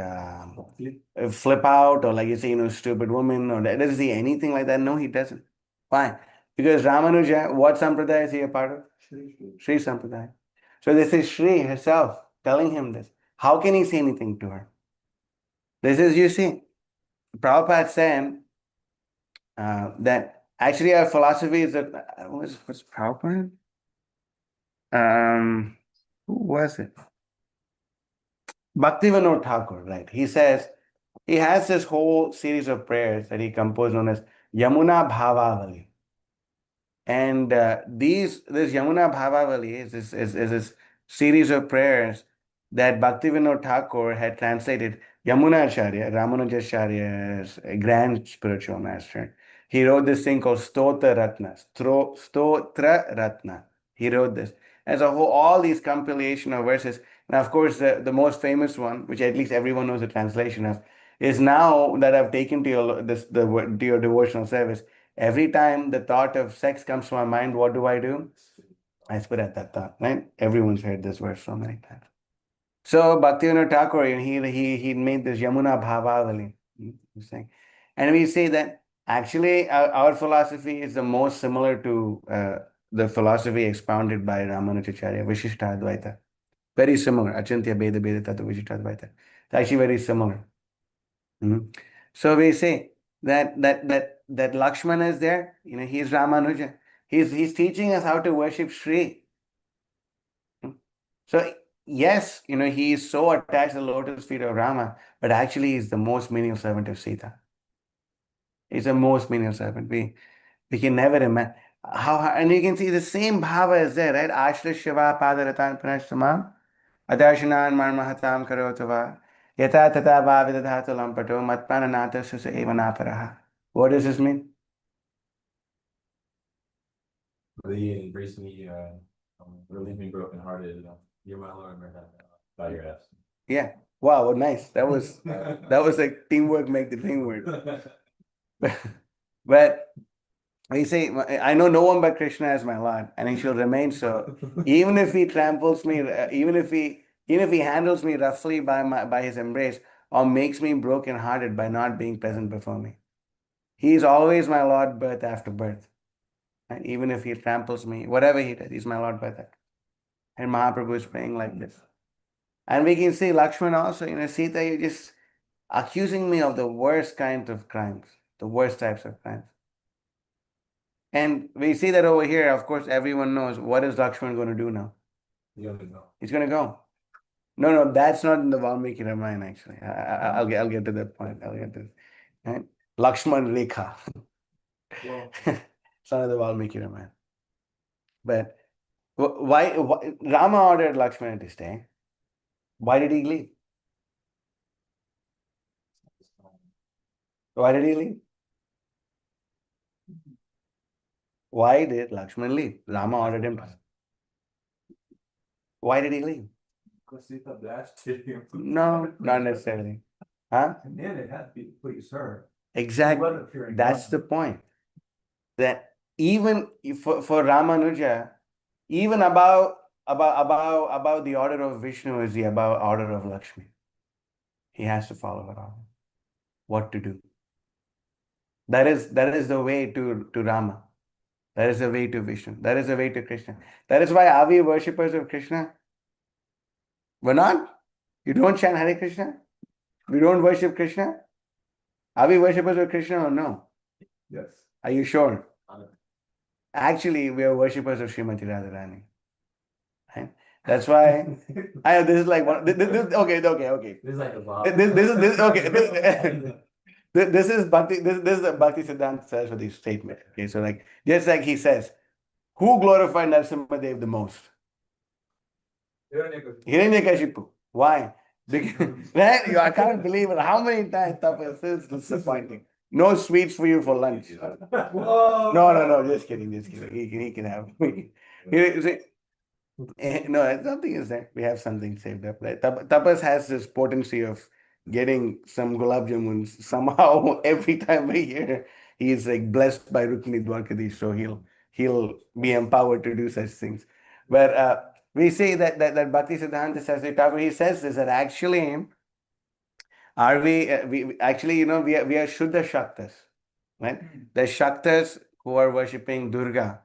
flip out, or like you say, stupid woman, or does he anything like that? No, he doesn't. Why? Because Ramanuja, what sampradaya is he a part of? Sri Sampradaya. So this is Sri herself telling him this. How can he say anything to her? This is, you see, Prabhupada saying that actually our philosophy is that, what's Prabhupada? Who was it? Bhaktivinoda Thakur, right? He says, he has this whole series of prayers that he composed known as Yamuna Bhavavali. And this Yamuna Bhavavali is this series of prayers that Bhaktivinoda Thakur had translated. Yamuna Acharya, Ramanujacharya's grand spiritual master, he wrote this thing called Stotra Ratna. Stotra Ratna. He wrote this as a whole, all these compilation of verses. And of course, the most famous one, which at least everyone knows the translation of, is now that I've taken to your devotional service. Every time the thought of sex comes to my mind, what do? I spit at that thought, right? Everyone's heard this verse so many times. So Bhaktivinoda Thakur, he made this Yamuna Bhavavali. He's saying, and we say that actually our philosophy is the most similar to the philosophy expounded by Ramanujacharya, Vishishtadvaita. Very similar. Achintya Beda Beda Tattva Vishishtadvaita. It's actually very similar. So we say that Lakshmana is there. He's Ramanuja. He's teaching us how to worship Sri. So yes, he is so attached to the lotus feet of Rama, but actually he's the most menial servant of Sita. He's the most menial servant. We can never imagine and you can see the same bhava is there, right? Ashra Shiva Padaratan Pranashtamam Adarshanan Marmahatam Karotava Yata Tata Bhavidadhatu Lampato Matpananata Susa Evanaparaha. What does this mean? They embrace me, relieve me brokenhearted. You're my Lord, by your ass. Yeah. Wow, nice. That was like teamwork make the dream work. But we say, I know no one but Krishna as my Lord, and he shall remain so. Even if he tramples me, even if he handles me roughly by his embrace, or makes me broken-hearted by not being present before me. He is always my Lord birth after birth. And even if he tramples me, whatever he does, he's my Lord birth after. And Mahaprabhu is praying like this. And we can see Lakshman also, Sita, you're just accusing me of the worst kinds of crimes, the worst types of crimes. And we see that over here, of course, everyone knows what is Lakshman going to do now? He's going to go. No, that's not in the Valmiki Ramayana, actually. I'll get to that point. I'll get to it. Right? Lakshman Rekha. It's not in the Valmiki Ramayana. But why Rama ordered Lakshmana to stay? Why did he leave? Why did he leave? Why did Lakshman leave? Rama ordered him. Why did he leave? Because Sita blasted him. No, not necessarily. Huh? And then it had to be to please her. Exactly. That's the point. That even for Ramanuja, even about the order of Vishnu is the about order of Lakshmi. He has to follow her order. What to do? That is the way to Rama. That is the way to Vishnu. That is the way to Krishna. That is why are we worshippers of Krishna? We're not? You don't chant Hare Krishna? We don't worship Krishna? Are we worshippers of Krishna or no? Yes. Are you sure? Actually, we are worshippers of Srimati Radharani. Right? That's why this is like one. Okay. This is like a Bob. This okay. This is Bhakti. This is the Bhakti Siddhanta Saraswati statement. Okay, so like just like he says, who glorified Narasimhadev the most? Hiranyakashipu. Why? Because, right? I can't believe it. How many times it's disappointing. No sweets for you for lunch. Whoa. No, just kidding. He can have. No, something is there. We have something saved up. Right? Tapas has this potency of getting some gulab jamuns somehow every time a year. He's like blessed by Rukmini Dwarkadish, so he'll be empowered to do such things. But we say that Bhakti Siddhanta Saraswati Thakur, he says this, that actually are we actually, we are Shuddha Shaktas, right? The Shaktas who are worshipping Durga,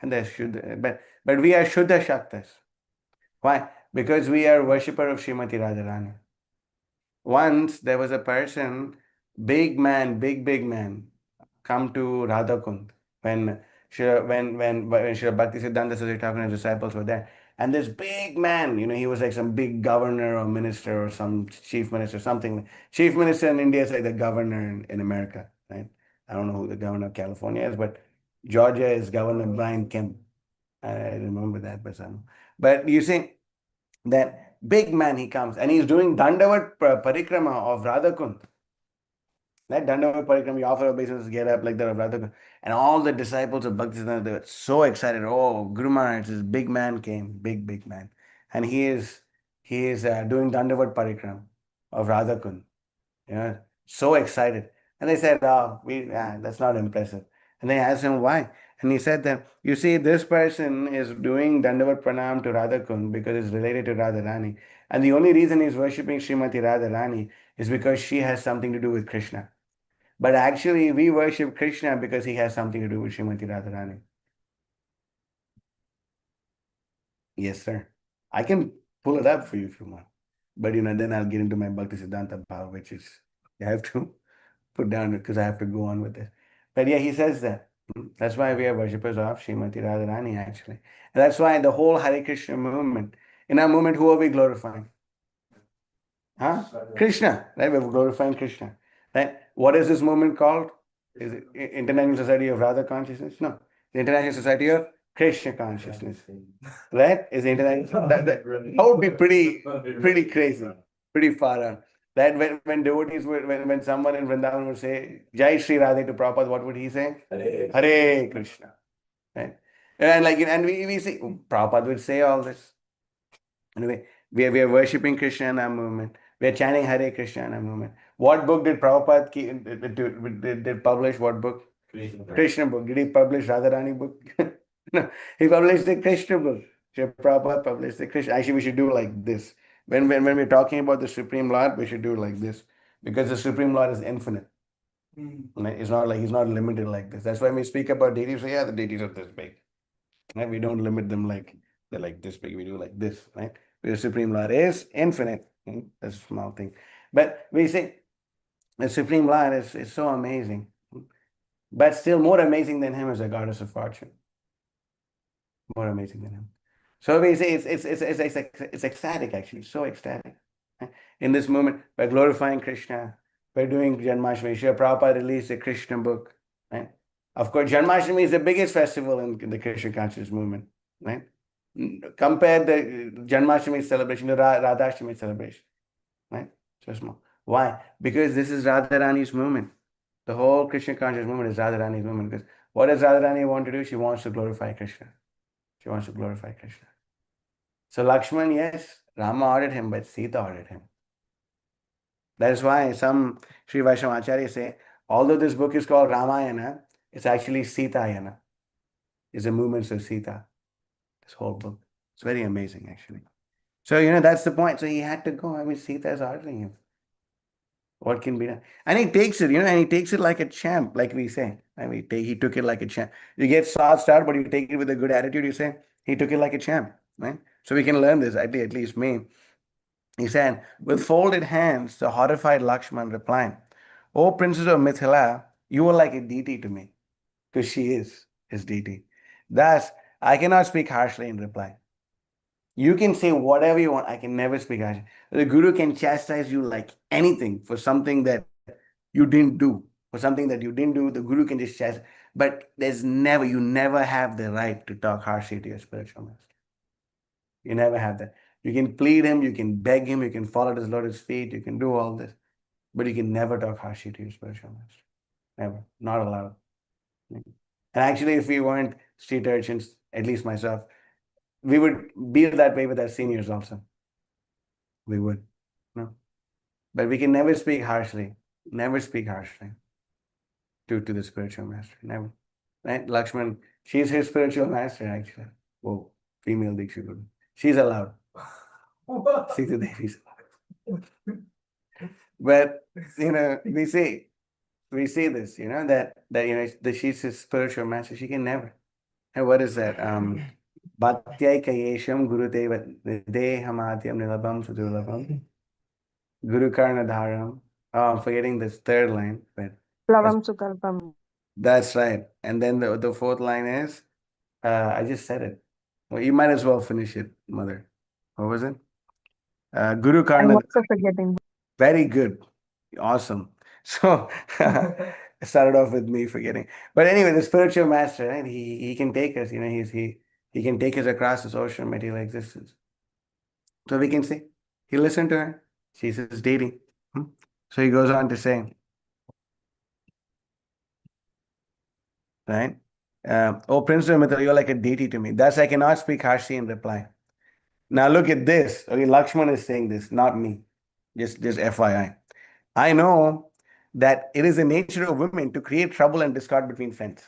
and they're Shuddha, but we are Shuddha Shaktas. Why? Because we are worshipper of Srimati Radharani. Once there was a person, big man, big man, come to Radhakund when when Sri Bhakti Siddhanta Saraswati Thakur and his disciples were there. And this big man, he was like some big governor or minister or some chief minister, something. Chief minister in India is like the governor in America, right? I don't know who the governor of California is, but Georgia is Governor Brian Kemp. I remember that, but you see, that big man, he comes and he's doing Dandavat Parikrama of Radhakund. That Dandavat Parikrama, you offer obeisance, get up like that of Radhakund. And all the disciples of Bhaktisiddhanta, they were so excited. Oh, Guru Maharaj, this big man came, big man. And he is doing Dandavat Parikrama of Radhakund. So excited. And they said, oh, that's not impressive. And they asked him why. And he said that, you see, this person is doing Dandavat Pranam to Radhakund because it's related to Radharani. And the only reason he's worshipping Srimati Radharani is because she has something to do with Krishna. But actually, we worship Krishna because he has something to do with Srimati Radharani. Yes, sir. I can pull it up for you if you want. But then I'll get into my Bhakti Siddhanta Bhava, which is, you have to put down because I have to go on with it. But yeah, he says that. That's why we are worshippers of Srimati Radharani, actually. And that's why the whole Hare Krishna movement, in our movement, who are we glorifying? Huh? Krishna, right? We're glorifying Krishna. Right? What is this movement called? Is it International Society of Radha Consciousness? No. The International Society of Krishna Consciousness. Right? Is the international that would be pretty crazy, pretty far out. That when devotees would when someone in Vrindavan would say Jai Shri Radhe to Prabhupada, what would he say? Hare Krishna. Right? And we see Prabhupada would say all this. Anyway, we are worshipping Krishna in our movement. We are chanting Hare Krishna in our movement. What book did Prabhupada did publish? What book? Krishna book. Did he publish Radharani book? No, he published the Krishna book. Srila Prabhupada published the Krishna. Actually, we should do like this. When we're talking about the Supreme Lord, we should do like this. Because the Supreme Lord is infinite. It's not like he's not limited like this. That's why we speak about deities. Yeah, the deities are this big. Right? We don't limit them like they're like this big. We do like this, right? The Supreme Lord is infinite. That's a small thing. But we say the Supreme Lord is so amazing. But still more amazing than him is the goddess of fortune. More amazing than him. So we say it's ecstatic actually, so ecstatic. In this moment, by glorifying Krishna, by doing Janmashtami, Srila Prabhupada released a Krishna book. Right? Of course, Janmashtami is the biggest festival in the Krishna conscious movement. Right? Compare the Janmashtami celebration to Radhashtami celebration. Right? So small. Why? Because this is Radharani's movement. The whole Krishna conscious movement is Radharani's movement. Because what does Radharani want to do? She wants to glorify Krishna. She wants to glorify Krishna. So Lakshman, yes, Rama ordered him, but Sita ordered him. That is why some Sri Vaishnava Acharyas say, although this book is called Ramayana, it's actually Sitayana. It's the movements of Sita. This whole book. It's very amazing, actually. So, that's the point. So he had to go. I mean, Sita is ordering him. What can be done? And he takes it, and he takes it like a champ, like we say. I mean, he took it like a champ. You get soft start, but you take it with a good attitude, you say, he took it like a champ, right? So we can learn this, at least me. He said, with folded hands, the horrified Lakshman replied, O princess of Mithila, you are like a deity to me, because she is his deity. Thus, I cannot speak harshly in reply. You can say whatever you want. I can never speak harshly. The Guru can chastise you like anything for something that you didn't do. For something that you didn't do, the Guru can just chastise. But you never have the right to talk harshly to your spiritual master. You never have that. You can plead him, you can beg him, you can fall at his lotus feet, you can do all this. But you can never talk harshly to your spiritual master. Never. Not allowed. And actually, if we weren't street urchins, at least myself, we would be that way with our seniors also. We would. No. But we can never speak harshly. Never speak harshly to the spiritual master. Never. Right? Lakshman, she's his spiritual master, actually. Whoa, female Diksha Guru. She's allowed. Sita Devi's allowed. But we see this, that she's his spiritual master. She can never. And what is that? Bhatyai Kayesham Guru Dehamatyam Nilabam Sudurlabam Guru Karnadharam. Oh, I'm forgetting this third line, but Plavam Sukalpam. that's right. And then the fourth line is, I just said it. Well, you might as well finish it, mother. What was it? Guru I'm Karnadharam. also forgetting. Very good. Awesome. So I started off with me forgetting. But anyway, the spiritual master, right? He can take us, he can take us across this ocean of material existence. So we can say, he listened to her. She's his deity. So he goes on to say, right? Oh, Prince of Mithila, you're like a deity to me. Thus I cannot speak harshly in reply. Now look at this. Okay, Lakshmana is saying this, not me. Just FYI. I know that it is the nature of women to create trouble and discord between friends.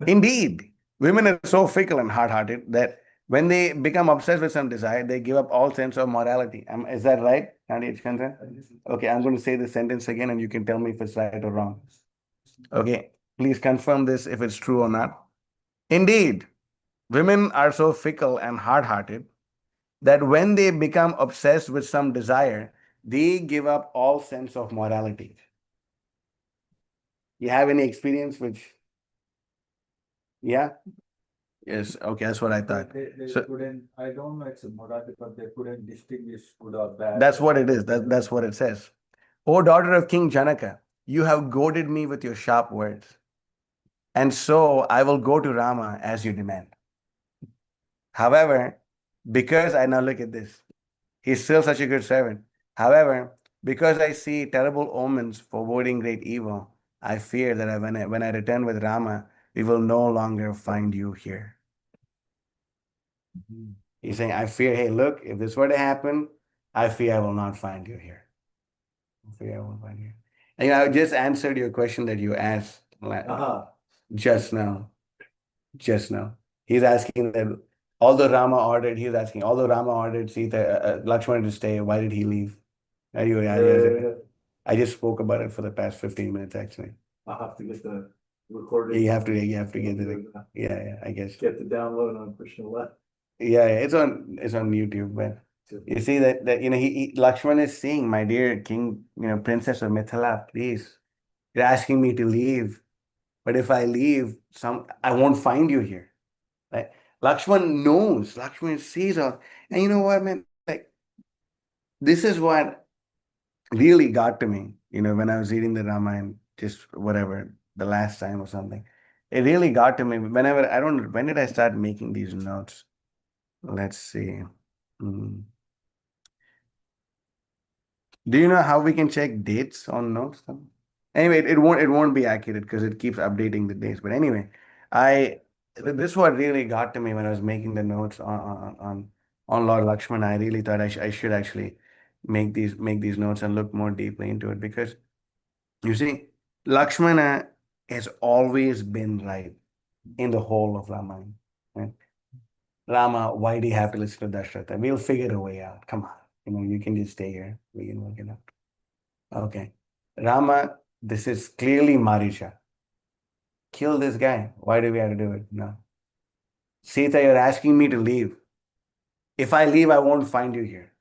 Indeed, women are so fickle and hard-hearted that when they become obsessed with some desire, they give up all sense of morality. Is that right, Nandi Ichkansa? Okay, I'm going to say the sentence again and you can tell me if it's right or wrong. Okay, please confirm this if it's true or not. Indeed, women are so fickle and hard-hearted that when they become obsessed with some desire, they give up all sense of morality. You have any experience with? Yeah? Yes, okay, that's what I thought. They So couldn't, I don't know, it's a morality, but they couldn't distinguish good or bad. that's what it is. That's what it says. O daughter of King Janaka, you have goaded me with your sharp words. And so I will go to Rama as you demand. However, because I now look at this, he's still such a good servant. However, because I see terrible omens foreboding great evil, I fear that when I return with Rama, we will no longer find you here. He's saying, I fear, hey, look, if this were to happen, I fear I will not find you here. I fear I won't find you. And I just answered your question that you asked just now. Just now. He's asking that although Rama ordered Sita, Lakshmana to stay, why did he leave? I just spoke about it for the past 15 minutes, actually. I'll have to get the recording. You have to get it. Yeah, I guess. Get the download on Krishna Left. Yeah, it's on YouTube, but you see that Lakshmana is saying, my dear king, princess of Mithila, please, you're asking me to leave, but if I leave, I won't find you here. Right? Lakshman knows, Lakshman sees all, and you know what, man? Like, this is what really got to me, when I was reading the Ramayana, just whatever, the last time or something. It really got to me when did I start making these notes? Let's see. Do you know how we can check dates on notes? Anyway, it won't be accurate because it keeps updating the dates. But anyway, this what really got to me when I was making the notes on Lord Lakshmana. I really thought I should actually make these notes and look more deeply into it, because you see, Lakshmana has always been right in the whole of Ramayana. Right? Rama, why do you have to listen to Dasharatha? We'll figure a way out. Come on. You can just stay here. We can work it out. Okay. Rama, this is clearly Marisha. Kill this guy. Why do we have to do it? No. Sita, you're asking me to leave. If I leave, I won't find you here.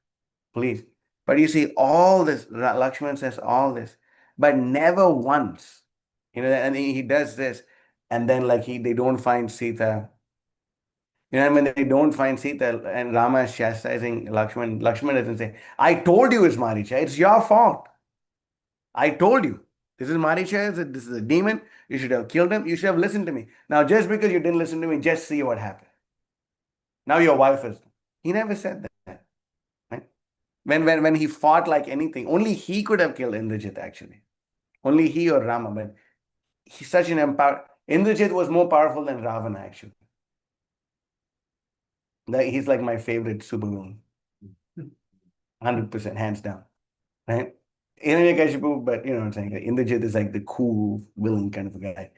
Please. But you see, all this, Lakshman says all this, but never once, and he does this, and then they don't find Sita. When they don't find Sita and Rama is chastising Lakshman, Lakshman doesn't say, I told you it's Maricha, it's your fault. I told you. This is Maricha, this is a demon. You should have killed him. You should have listened to me. Now, just because you didn't listen to me, just see what happened. Now your wife is. He never said that. Right? When he fought like anything, only he could have killed Indrajit, actually. Only he or Rama. But he's such an empower. Indrajit was more powerful than Ravana, actually. He's like my favorite supervillain. 100%, hands down. Right? Hiranyakashipu, but you know what I'm saying? Like, Indrajit is like the cool villain kind of a guy.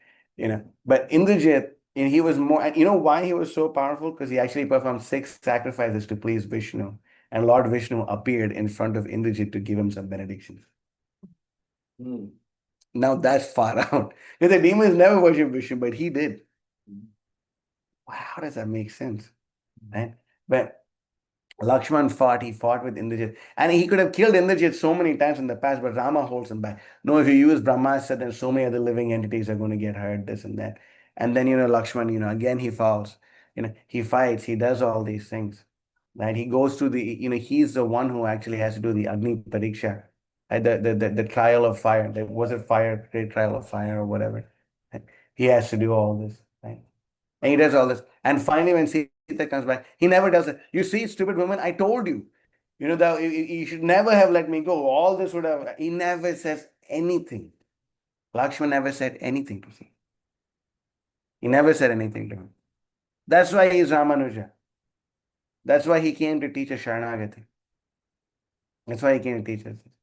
But Indrajit, he was more, and you know why he was so powerful? Because he actually performed 6 sacrifices to please Vishnu. And Lord Vishnu appeared in front of Indrajit to give him some benedictions. Now that's far out. Because the demons never worship Vishnu, but he did. Wow, how does that make sense? Right? But Lakshman fought, he fought with Indrajit. And he could have killed Indrajit so many times in the past, but Rama holds him back. No, if you use Brahmastra, then so many other living entities are going to get hurt, this and that. And then, Lakshman, again he falls. He fights, he does all these things. Right? He goes to he's the one who actually has to do the Agni Pariksha, right? The trial of fire. Was it fire, great trial of fire or whatever? Right? He has to do all this, right? And he does all this. And finally, when Sita comes back, he never does it. You see, stupid woman, I told you. That you should never have let me go. All this would have. He never says anything. Lakshman never said anything to him. He never said anything to him. That's why he's Ramanuja. That's why he came to teach us Sharanagati. That's why he came to teach us this.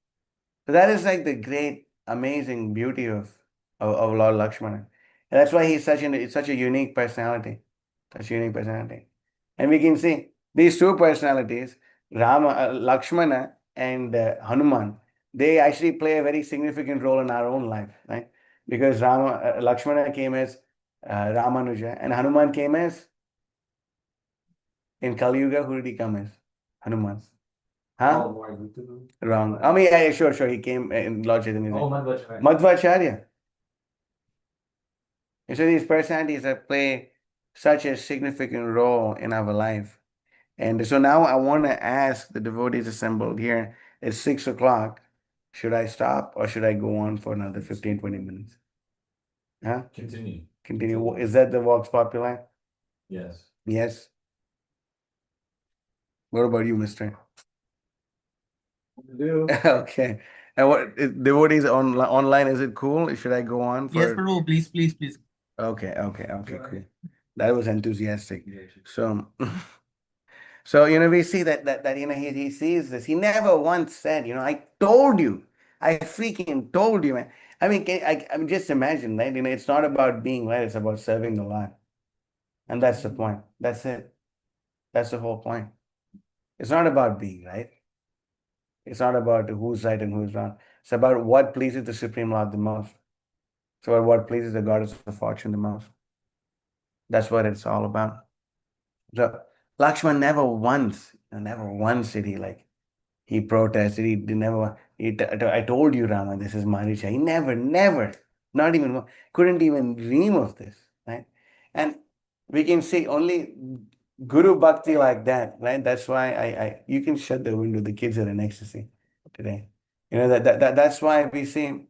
So that is like the great, amazing beauty of Lord Lakshmana. And that's why he's such a unique personality. Such a unique personality. And we can see these two personalities, Lakshmana and Hanuman, they actually play a very significant role in our own life, right? Because Lakshmana came as Ramanuja and Hanuman came as, in Kali Yuga, who did he come as? Hanuman. Huh? Oh, Lord, we took- Wrong. I mean, yeah, sure. He came in Lord Chaitanya's Oh, name. Madhvacharya. Madhvacharya. And so these personalities that play such a significant role in our life. And so now I want to ask the devotees assembled here, it's 6 o'clock. Should I stop or should I go on for another 15, 20 minutes? Huh? Continue. Continue. Is that the Vox Populi? Yes. Yes. What about you, mister? Do. Okay. And devotees online, is it cool? Should I go on Yes, for? Prabhu, please. Okay, cool. That was enthusiastic. So, so we see that he sees this. He never once said, I told you, I freaking told you, man. I mean, I mean, just imagine, right? It's not about being right; it's about serving the Lord, and that's the point. That's it. That's the whole point. It's not about being right. It's not about who's right and who's wrong. It's about what pleases the Supreme Lord the most. It's about what pleases the goddess of fortune the most. That's what it's all about. So Lakshman never once did he protested. He did never. I told you, Rama, this is Marisha. He never, not even couldn't even dream of this, right? And we can see only Guru Bhakti like that, right? That's why you can shut the window. The kids are in ecstasy today. That's why we see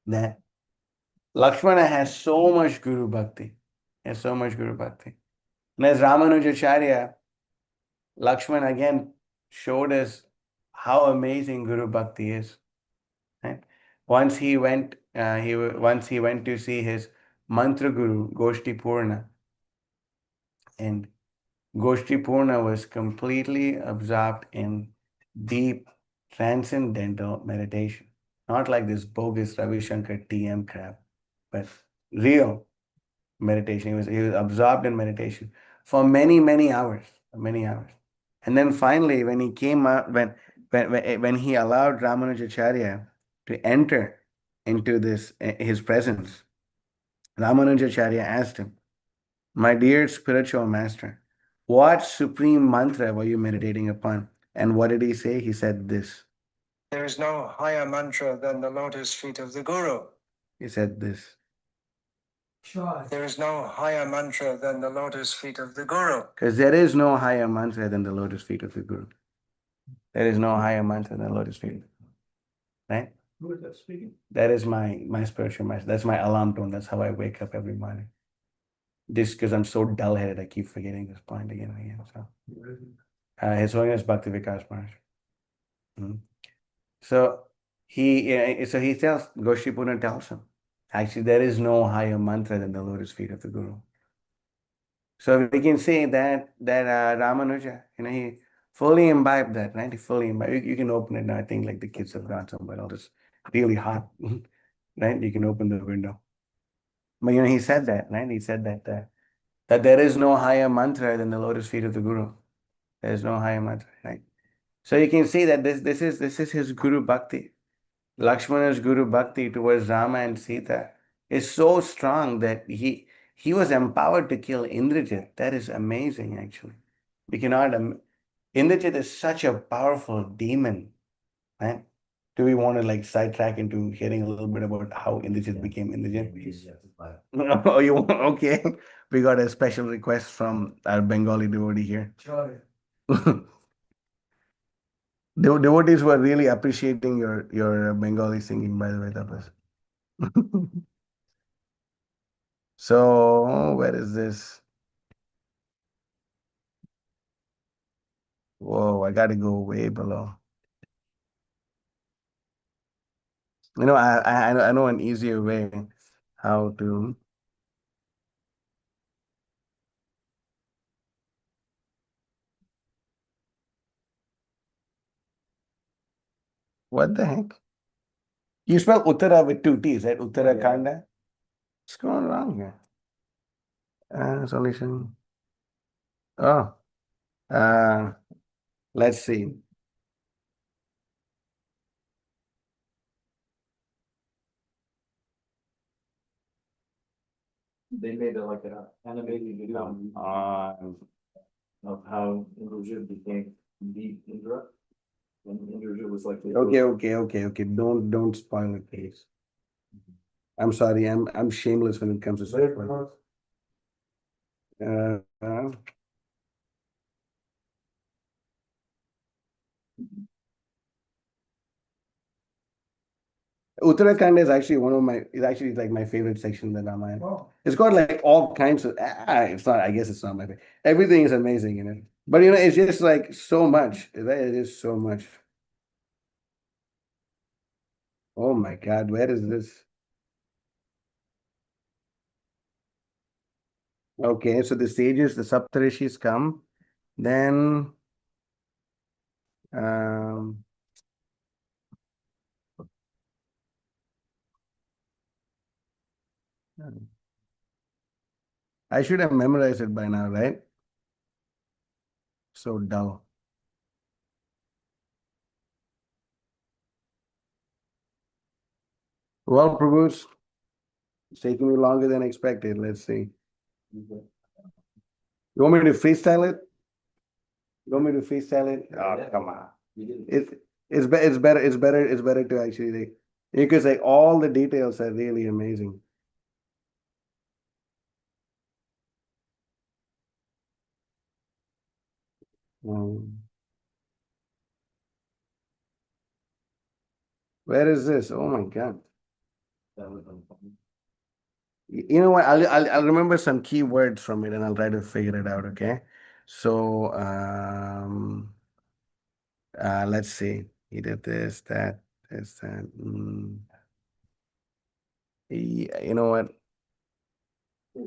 that Lakshmana has so much Guru Bhakti. Has so much Guru Bhakti. And as Ramanujacharya, Lakshman again showed us how amazing Guru Bhakti is. Right? Once he went to see his mantra guru Goshti Purna, and Goshti Purna was completely absorbed in deep transcendental meditation, not like this bogus Ravi Shankar TM crap, but real meditation. He was absorbed in meditation for many hours, many hours. And then finally, when he came out, when he allowed Ramanujacharya to enter into his presence, Ramanujacharya asked him, "My dear spiritual master, what supreme mantra were you meditating upon?" And what did he say? He said this. There is no higher mantra than the lotus feet of the Guru. He said this. There is no higher mantra than the lotus feet of the Guru. Because there is no higher mantra than the lotus feet of the Guru. There is no higher mantra than lotus feet. Right? Who is that speaking? That is my spiritual master. That's my alarm tone. That's how I wake up every morning. Just because I'm so dull-headed, I keep forgetting this point again and again. So, His Holiness Bhakti Vikas Maharaj. So he tells Goshipuna tells him, actually, there is no higher mantra than the lotus feet of the Guru. So we can say that Ramanuja, he fully imbibed that, right? He fully imbibed. You can open it now. I think like the kids have gone somewhere else. It's really hot, right? You can open the window. But he said that, right? He said that there is no higher mantra than the lotus feet of the Guru. There is no higher mantra, right? So you can see that this is his Guru Bhakti. Lakshmana's Guru Bhakti towards Rama and Sita is so strong that he was empowered to kill Indrajit. That is amazing, actually. We cannot. Indrajit is such a powerful demon, right? Do we want to like sidetrack into hearing a little bit about how Indrajit became Indrajit? Oh, you want? Okay. We got a special request from our Bengali devotee here. Sure. Devotees were really appreciating your Bengali singing, by the way, that was. So, where is this? Whoa, I got to go way below. I know an easier way how to. What the heck? You spell Uttara with two T's, right? Uttarakanda. What's going wrong here? Solution. Oh, uh, let's see. They made like an animated video of how Indra became the Indra. When Indra was like Okay. Don't spoil it, please. I'm sorry. I'm shameless when it comes to such things. Uh, uh, Uttarakhand is actually it's actually like my favorite section in the Ramayana. Oh. It's got like all kinds of, it's not, I guess it's not my favorite. Everything is amazing in it. But it's just like so much. It is so much. Oh my God, where is this? Okay, so the sages, the Saptarishis come, then um I should have memorized it by now, right? So dull. Well, Prabhus, it's taking me longer than expected. Let's see. You want me to freestyle it? You want me to freestyle it? Oh, come on. It's it's better to actually because like all the details are really amazing. Um, where is this? Oh my God. You know what? I'll remember some key words from it and I'll try to figure it out, okay? So let's see. He did this, that, this, that. You know what?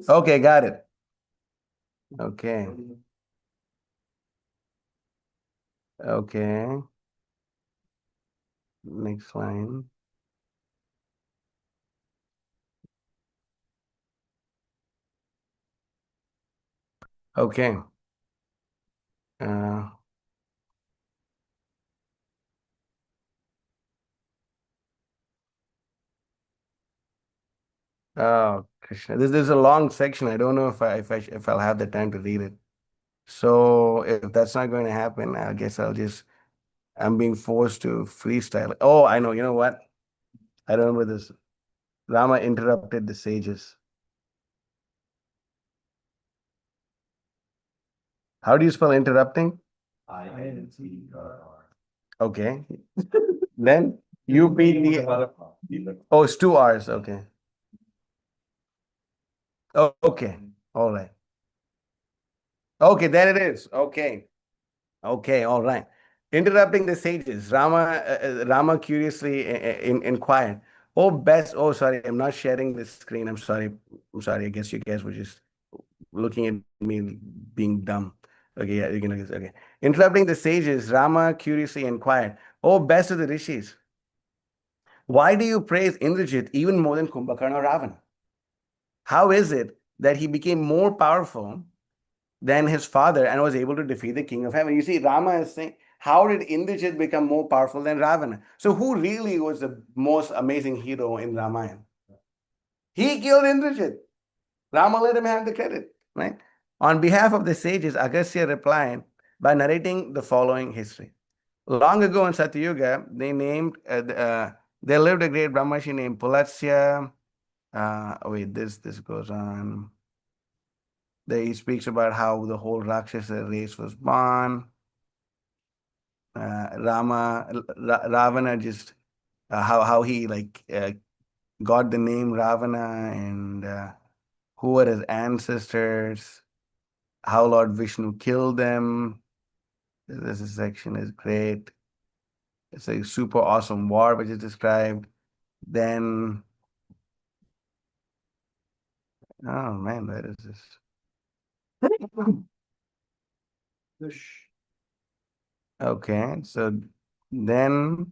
Okay, got it. Okay. Okay. Next line. Okay. Uh, oh, Krishna. This is a long section. I don't know if I'll have the time to read it. So if that's not going to happen, I guess I'm being forced to freestyle. Oh, I know. You know what? I remember this. Rama interrupted the sages. How do you spell interrupting? INTR. Okay. Then you beat oh, it's two R's. Okay. Oh, okay. All right. Okay, there it is. Okay. Okay, all right. Interrupting the sages, Rama curiously inquired. Oh, best. Oh, sorry, I'm not sharing the screen. I'm sorry. I guess you guys were just looking at me being dumb. Okay, yeah, you can look at this. Okay. Interrupting the sages, Rama curiously inquired, "Oh, best of the rishis, why do you praise Indrajit even more than Kumbhakarna or Ravana? How is it that he became more powerful than his father and was able to defeat the king of heaven?" You see, Rama is saying, how did Indrajit become more powerful than Ravana? So, who really was the most amazing hero in Ramayana? He killed Indrajit. Rama let him have the credit, right? On behalf of the sages, Agastya replied by narrating the following history. Long ago in Satyuga, there lived a great Brahmashi named Pulatsya. Wait, this goes on. There he speaks about how the whole Rakshasa race was born. Ravana just how he got the name Ravana and who were his ancestors, how Lord Vishnu killed them. This section is great. It's a super awesome war which is described. Then, oh man, where is this? Okay, so then,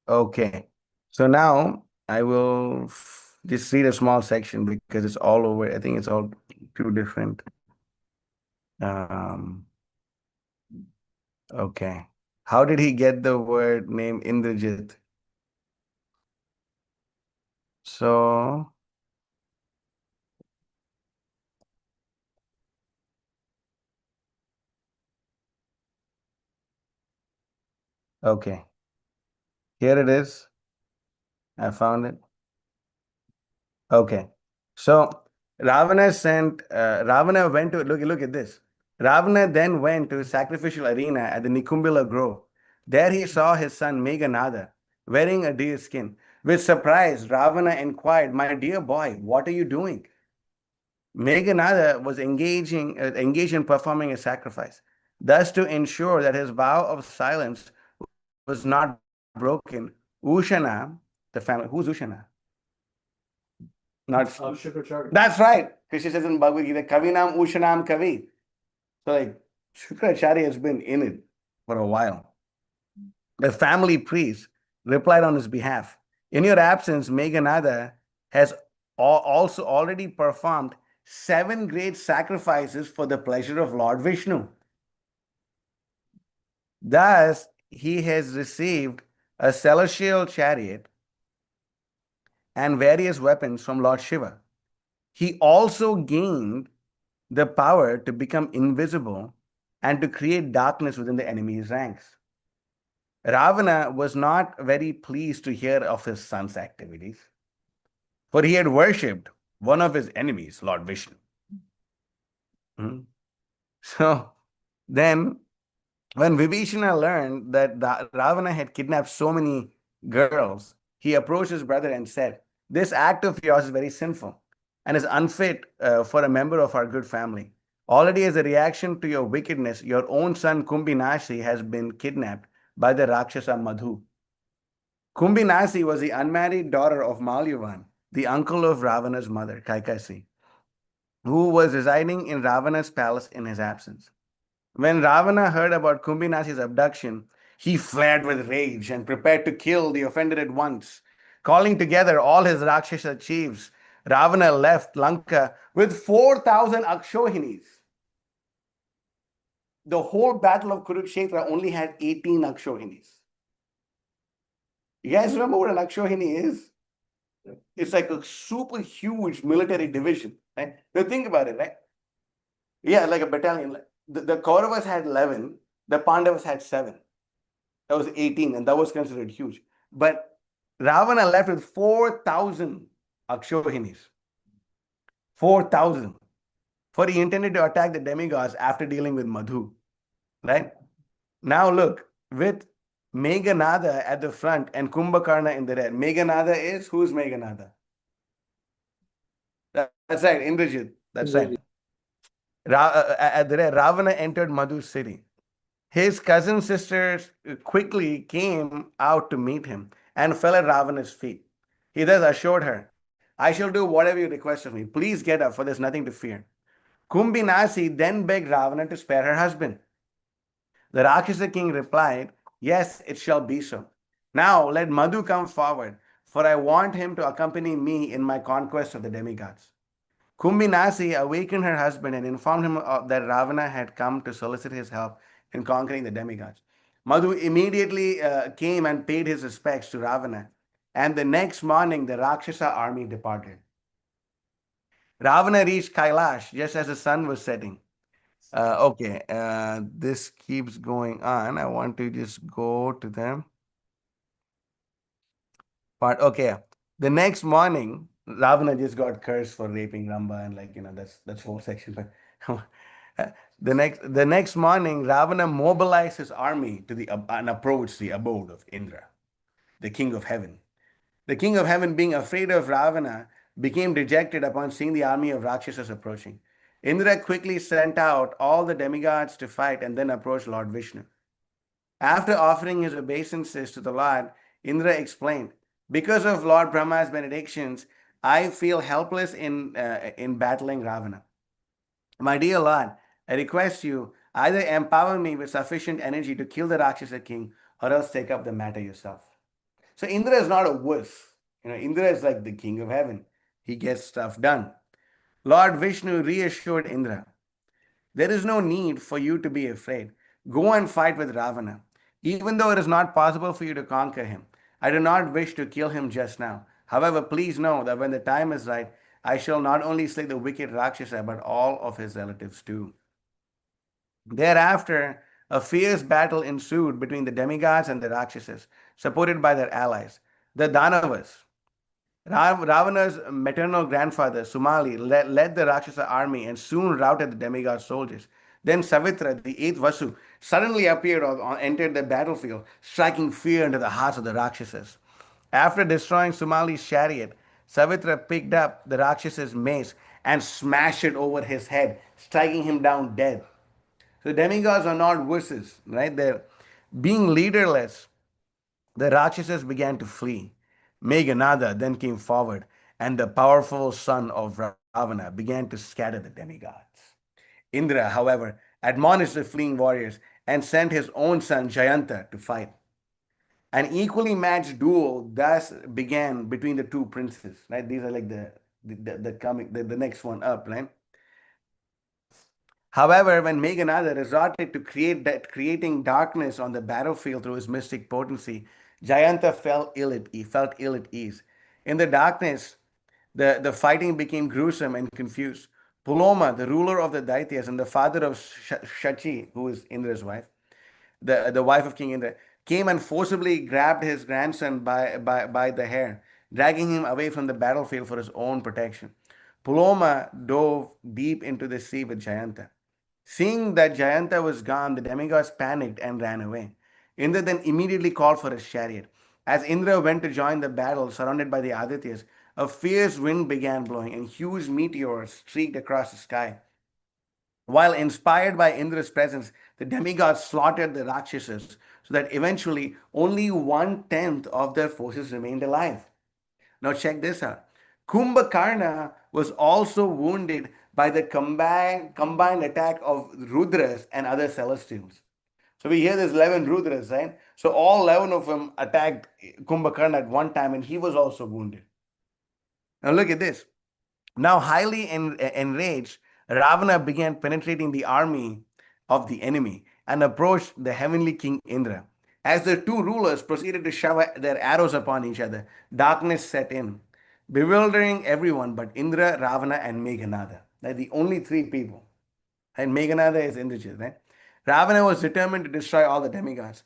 okay. So now I will just read a small section because it's all over. I think it's all too different. Um, okay. How did he get the word name Indrajit? So, okay. Here it is. I found it. Okay. So Ravana went to look at this. Ravana then went to a sacrificial arena at the Nikumbila Grove. There he saw his son Meghanada wearing a deer skin. With surprise, Ravana inquired, "My dear boy, what are you doing?" Meghanada was engaged in performing a sacrifice. Thus, to ensure that his vow of silence was not broken, Ushana, the family, who's Ushana? Not Shukracharya. That's right. Krishna says in Bhagavad Gita, Kavinam Ushanam Kavi. So like Shukracharya has been in it for a while. The family priest replied on his behalf, "In your absence, Meghanada has also already performed 7 great sacrifices for the pleasure of Lord Vishnu. Thus, he has received a celestial chariot and various weapons from Lord Shiva. He also gained the power to become invisible and to create darkness within the enemy's ranks." Ravana was not very pleased to hear of his son's activities, for he had worshipped one of his enemies, Lord Vishnu. Hmm. So then, when Vibhishana learned that Ravana had kidnapped so many girls, he approached his brother and said, "This act of yours is very sinful and is unfit for a member of our good family. Already, as a reaction to your wickedness, your own son Kumbhinasi has been kidnapped by the Rakshasa Madhu." Kumbhinasi was the unmarried daughter of Malyavan, the uncle of Ravana's mother, Kaikasi, who was residing in Ravana's palace in his absence. When Ravana heard about Kumbhinasi's abduction, he flared with rage and prepared to kill the offender at once. Calling together all his Rakshasa chiefs, Ravana left Lanka with 4,000 Akshohinis. The whole battle of Kurukshetra only had 18 Akshohinis. You guys remember what an Akshohini is? It's like a super huge military division, right? Now think about it, right? Yeah, like a battalion. The Kauravas had 11, the Pandavas had 7. That was 18, and that was considered huge. But Ravana left with 4,000 Akshohinis. 4,000. For he intended to attack the demigods after dealing with Madhu, right? Now look, with Meghanada at the front and Kumbhakarna in the rear. Meghanada is, who's Meghanada? That's right, Indrajit. That's right. At the rear, Ravana entered Madhu's city. His cousin sisters quickly came out to meet him and fell at Ravana's feet. He thus assured her, I shall do whatever you request of me. Please get up, for there's nothing to fear. Kumbhinasi then begged Ravana to spare her husband. The Rakshasa king replied, Yes, it shall be so. Now let Madhu come forward, for I want him to accompany me in my conquest of the demigods. Kumbhinasi awakened her husband and informed him that Ravana had come to solicit his help in conquering the demigods. Madhu immediately came and paid his respects to Ravana, and the next morning the Rakshasa army departed. Ravana reached Kailash just as the sun was setting. Okay, this keeps going on. I want to just go to them. But okay, the next morning, Ravana just got cursed for raping Ramba, and that's whole section. But the next morning, Ravana mobilized his army to the and approached the abode of Indra, the king of heaven. The king of heaven, being afraid of Ravana, became dejected upon seeing the army of Rakshasas approaching. Indra quickly sent out all the demigods to fight and then approached Lord Vishnu. After offering his obeisances to the Lord, Indra explained, Because of Lord Brahma's benedictions, I feel helpless in battling Ravana. My dear Lord, I request you either empower me with sufficient energy to kill the Rakshasa king or else take up the matter yourself. So Indra is not a wuss. Indra is like the king of heaven. He gets stuff done. Lord Vishnu reassured Indra, there is no need for you to be afraid. Go and fight with Ravana. Even though it is not possible for you to conquer him, I do not wish to kill him just now. However, please know that when the time is right, I shall not only slay the wicked Rakshasa, but all of his relatives too. Thereafter, a fierce battle ensued between the demigods and the Rakshasas, supported by their allies, the Danavas. Ravana's maternal grandfather, Sumali, led the Rakshasa army and soon routed the demigod soldiers. Then Savitra, the eighth Vasu, suddenly appeared or entered the battlefield, striking fear into the hearts of the Rakshasas. After destroying Sumali's chariot, Savitra picked up the Rakshasa's mace and smashed it over his head, striking him down dead. So demigods are not wusses, right? They're being leaderless. The Rakshasas began to flee. Meghanada then came forward, and the powerful son of Ravana began to scatter the demigods. Indra, however, admonished the fleeing warriors and sent his own son Jayanta to fight. An equally matched duel thus began between the two princes. Right? These are like the next one up, right? However, when Meghanada resorted to creating darkness on the battlefield through his mystic potency, Jayanta felt ill at ease. In the darkness, the fighting became gruesome and confused. Puloma, the ruler of the Daityas and the father of Shachi, who is Indra's wife, the wife of King Indra, came and forcibly grabbed his grandson by the hair, dragging him away from the battlefield for his own protection. Puloma dove deep into the sea with Jayanta. Seeing that Jayanta was gone, the demigods panicked and ran away. Indra then immediately called for his chariot. As Indra went to join the battle, surrounded by the Adityas, a fierce wind began blowing and huge meteors streaked across the sky. While inspired by Indra's presence, the demigods slaughtered the Rakshasas so that eventually only 1/10 of their forces remained alive. Now, check this out. Kumbhakarna was also wounded by the combined attack of Rudras and other celestials. So, we hear there's 11 Rudras, right? So, all 11 of them attacked Kumbhakarna at one time, and he was also wounded. Now, look at this. Now, highly enraged, Ravana began penetrating the army of the enemy and approached the heavenly king Indra. As the two rulers proceeded to shower their arrows upon each other, darkness set in, bewildering everyone but Indra, Ravana, and Meghanada. They're the only three people. And Meghanada is Indrajit, right? Ravana was determined to destroy all the demigods.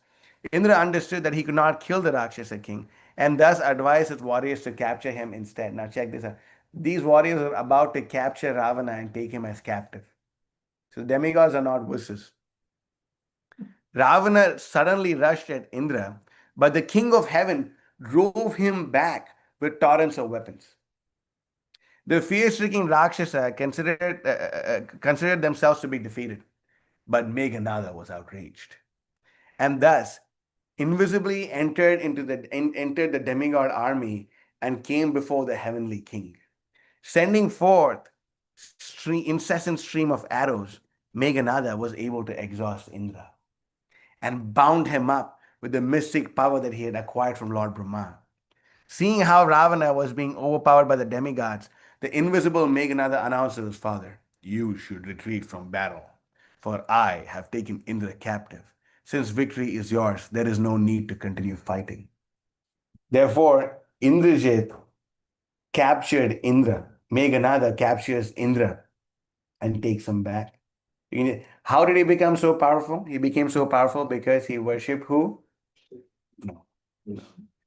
Indra understood that he could not kill the Rakshasa king and thus advised his warriors to capture him instead. Now, check this out. These warriors are about to capture Ravana and take him as captive. So, demigods are not wusses. Ravana suddenly rushed at Indra, but the king of heaven drove him back with torrents of weapons. The fear-stricken Rakshasa considered themselves to be defeated, but Meghanada was outraged, and thus invisibly entered the demigod army and came before the heavenly king. Sending forth incessant stream of arrows, Meghanada was able to exhaust Indra and bound him up with the mystic power that he had acquired from Lord Brahma. Seeing how Ravana was being overpowered by the demigods, the invisible Meghanada announced to his father, "You should retreat from battle, for I have taken Indra captive. Since victory is yours, there is no need to continue fighting." Therefore, Indrajit captured Indra. Meghanada captures Indra and takes him back. How did he become so powerful? He became so powerful because he worshipped who? No.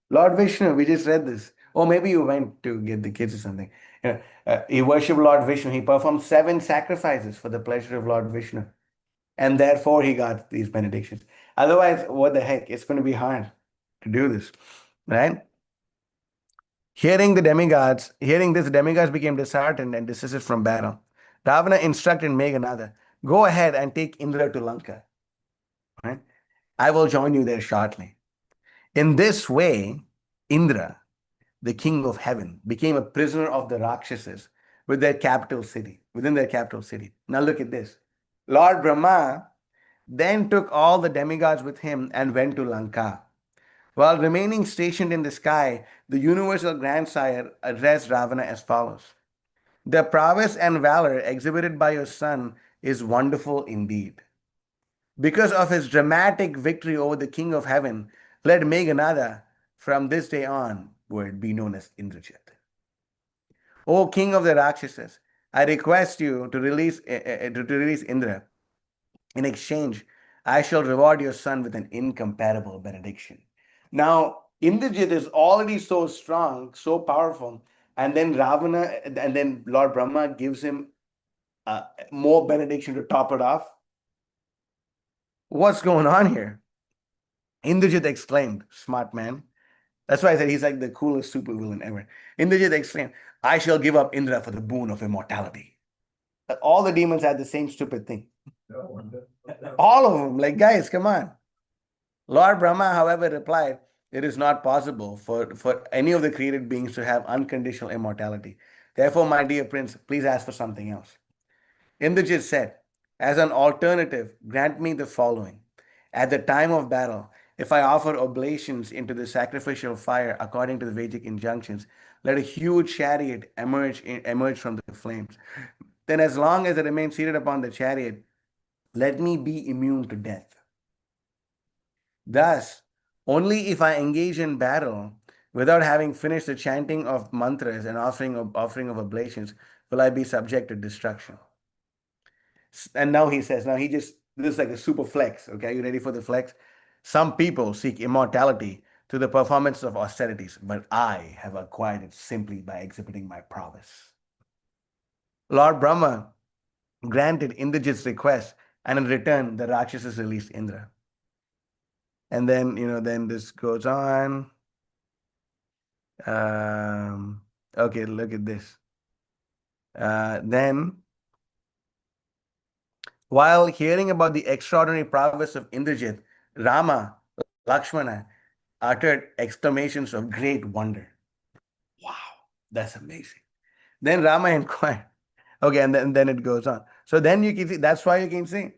Lord Vishnu. We just read this. Or maybe you went to get the kids or something. He worshipped Lord Vishnu. He performed 7 sacrifices for the pleasure of Lord Vishnu. And therefore he got these benedictions. Otherwise, what the heck? It's going to be hard to do this. Right? Hearing this, demigods became disheartened and desisted from battle. Ravana instructed Meghanada, "Go ahead and take Indra to Lanka. Right? I will join you there shortly." In this way, Indra, the king of heaven, became a prisoner of the Rakshasas within their capital city. Now look at this. Lord Brahma then took all the demigods with him and went to Lanka. While remaining stationed in the sky, the universal grandsire addressed Ravana as follows: "The prowess and valor exhibited by your son is wonderful indeed. Because of his dramatic victory over the king of heaven, let Meghanada from this day onward be known as Indrajit. O king of the Rakshasas, I request you to release Indra. In exchange, I shall reward your son with an incomparable benediction." Now, Indrajit is already so strong, so powerful, and then Lord Brahma gives him more benediction to top it off. What's going on here? Indrajit exclaimed, "Smart man." That's why I said he's like the coolest supervillain ever. Indrajit exclaimed, "I shall give up Indra for the boon of immortality." All the demons had the same stupid thing. All of them. Like, guys, come on. Lord Brahma, however, replied, "It is not possible for any of the created beings to have unconditional immortality. Therefore, my dear prince, please ask for something else." Indrajit said, "As an alternative, grant me the following. At the time of battle, if I offer oblations into the sacrificial fire according to the Vedic injunctions, let a huge chariot emerge from the flames. Then, as long as I remain seated upon the chariot, let me be immune to death. Thus, only if I engage in battle without having finished the chanting of mantras and offering of oblations will I be subject to destruction." And now he says, this is like a super flex. Okay, are you ready for the flex? "Some people seek immortality through the performance of austerities, but I have acquired it simply by exhibiting my prowess." Lord Brahma granted Indrajit's request, and in return, the Rakshasas released Indra. And then this goes on. Okay, look at this. Then, while hearing about the extraordinary prowess of Indrajit, Rama, Lakshmana uttered exclamations of great wonder. "Wow, that's amazing." Then Rama inquired. Okay, and then it goes on. So then you can see, that's why you can see,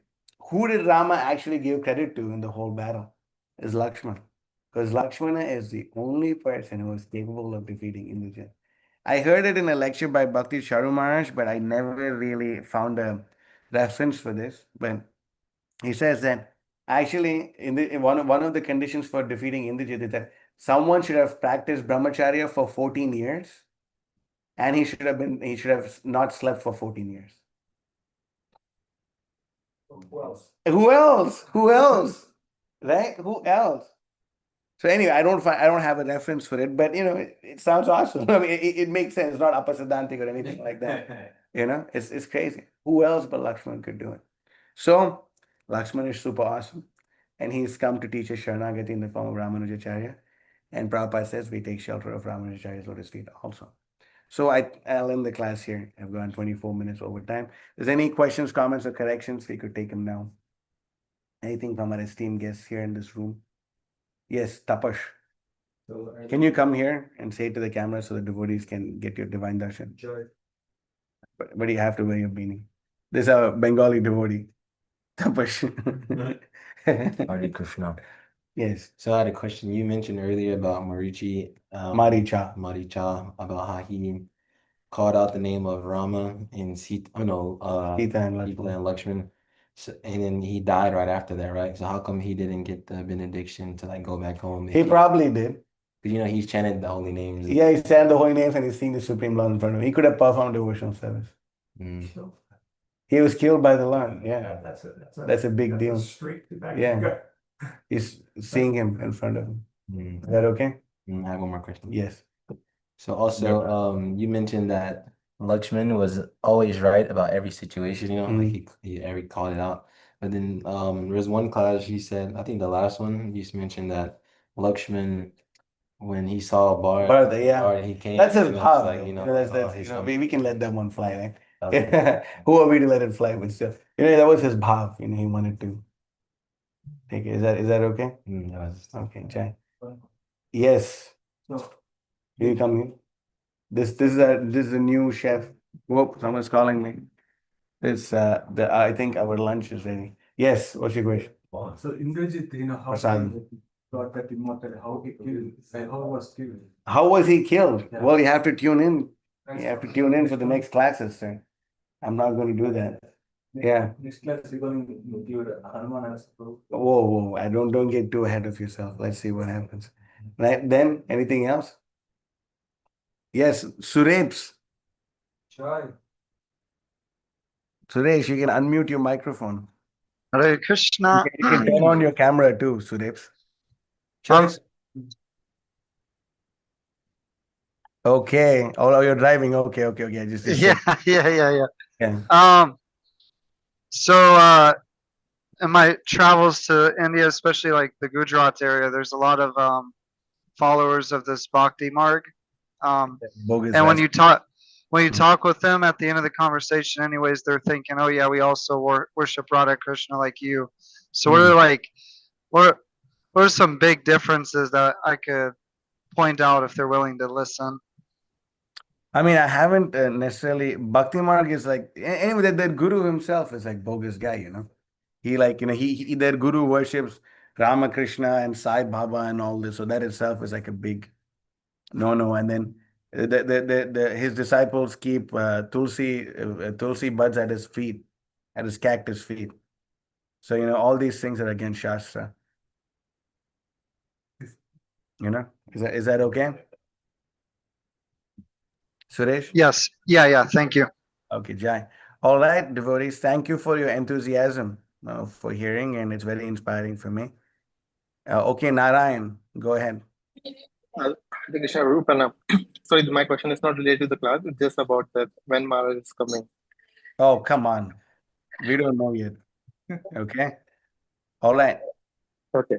who did Rama actually give credit to in the whole battle? Is Lakshmana. Because Lakshmana is the only person who is capable of defeating Indrajit. I heard it in a lecture by Bhakti Charu Maharaj, but I never really found a reference for this. But he says that actually, in one of the conditions for defeating Indrajit is that someone should have practiced brahmacharya for 14 years, and he should have not slept for 14 years. Who else? Who else? Who else? Right? Who else? So anyway, I don't have a reference for it, but it sounds awesome. I mean, it makes sense. It's not apasiddhantic or anything like that. It's crazy. Who else but Lakshman could do it? So Lakshman is super awesome, and he's come to teach us Sharanagati in the form of Ramanujacharya. And Prabhupada says we take shelter of Ramanujacharya's lotus feet also. So I'll end the class here. I've gone 24 minutes over time. If there's any questions, comments, or corrections, we could take them now. Anything from our esteemed guests here in this room? Yes, Tapash. So, Can you come here and say to the camera so the devotees can get your divine darshan? Sure. but you have to wear your beanie. This is a Bengali devotee. Tapash. Hare Krishna. Yes. So I had a question. You mentioned earlier about Marichi, Maricha, about how he called out the name of Rama and Sita, Sita and Sita Lakshmana. and Lakshman. So, and then he died right after that, right? So how come he didn't get the benediction to like go back home? He probably did. Because he's chanted the holy names. Yeah, he said the holy names and he's seeing the Supreme Lord in front of him. He could have performed devotional service. Mm. He was killed by the Lord. Yeah, That's a big deal. Yeah, he's seeing him in front of him. Mm. Is that okay? I have one more question. Yes. So also, you mentioned that Lakshman was always right about every situation, like he every called it out. But then there was one class you said, I think the last one, you just mentioned that Lakshman, when he saw Bharata, yeah. he came, That's his it's bhav, like, we can let that one fly, right? Who are we to let it fly? But still, that was his bhav, he wanted to take it. Is that okay? Okay, Jai. Yes. Will you come here? This is a new chef. Whoop, someone's calling me. I think our lunch is ready. Yes, what's your question? So Indrajit, how Prasan. he got that immortal, how he killed, and how was killed. How was he killed? Yeah. Well, you have to tune in. You have to tune in for the next classes, sir. I'm not going to do that. Yeah. Next class we're going to include Hanuman as proof. Whoa. I don't get too ahead of yourself. Let's see what happens. Right then, anything else? Yes, Suresh. Sure. Suresh, you can unmute your microphone. Hare Krishna. You can turn on your camera too, Suresh. Okay. Oh, you're driving. Okay. I just Yeah. yeah. So in my travels to India, especially like the Gujarat area, there's a lot of followers of this Bhakti Marg. Bogus And when recipe. you talk with them at the end of the conversation, anyways, they're thinking, oh yeah, we also worship Radha Krishna like you. So what are some big differences that I could point out if they're willing to listen? I mean, I haven't necessarily. Bhakti Marg is like anyway. That guru himself is like bogus guy. He like he their guru worships Ramakrishna and Sai Baba and all this. So that itself is like a big no. And then his disciples keep tulsi buds at his feet, at his cactus feet. So all these things are against Shastra. Is that okay? Suresh? Yes. Yeah. Thank you. Okay, Jai. All right, devotees, thank you for your enthusiasm for hearing, and it's very inspiring for me. Okay, Narayan, go ahead. Krishna Rupana. Sorry, my question is not related to the class. It's just about that when Maharaj is coming. Oh, come on. We don't know yet. Okay. All right. Okay.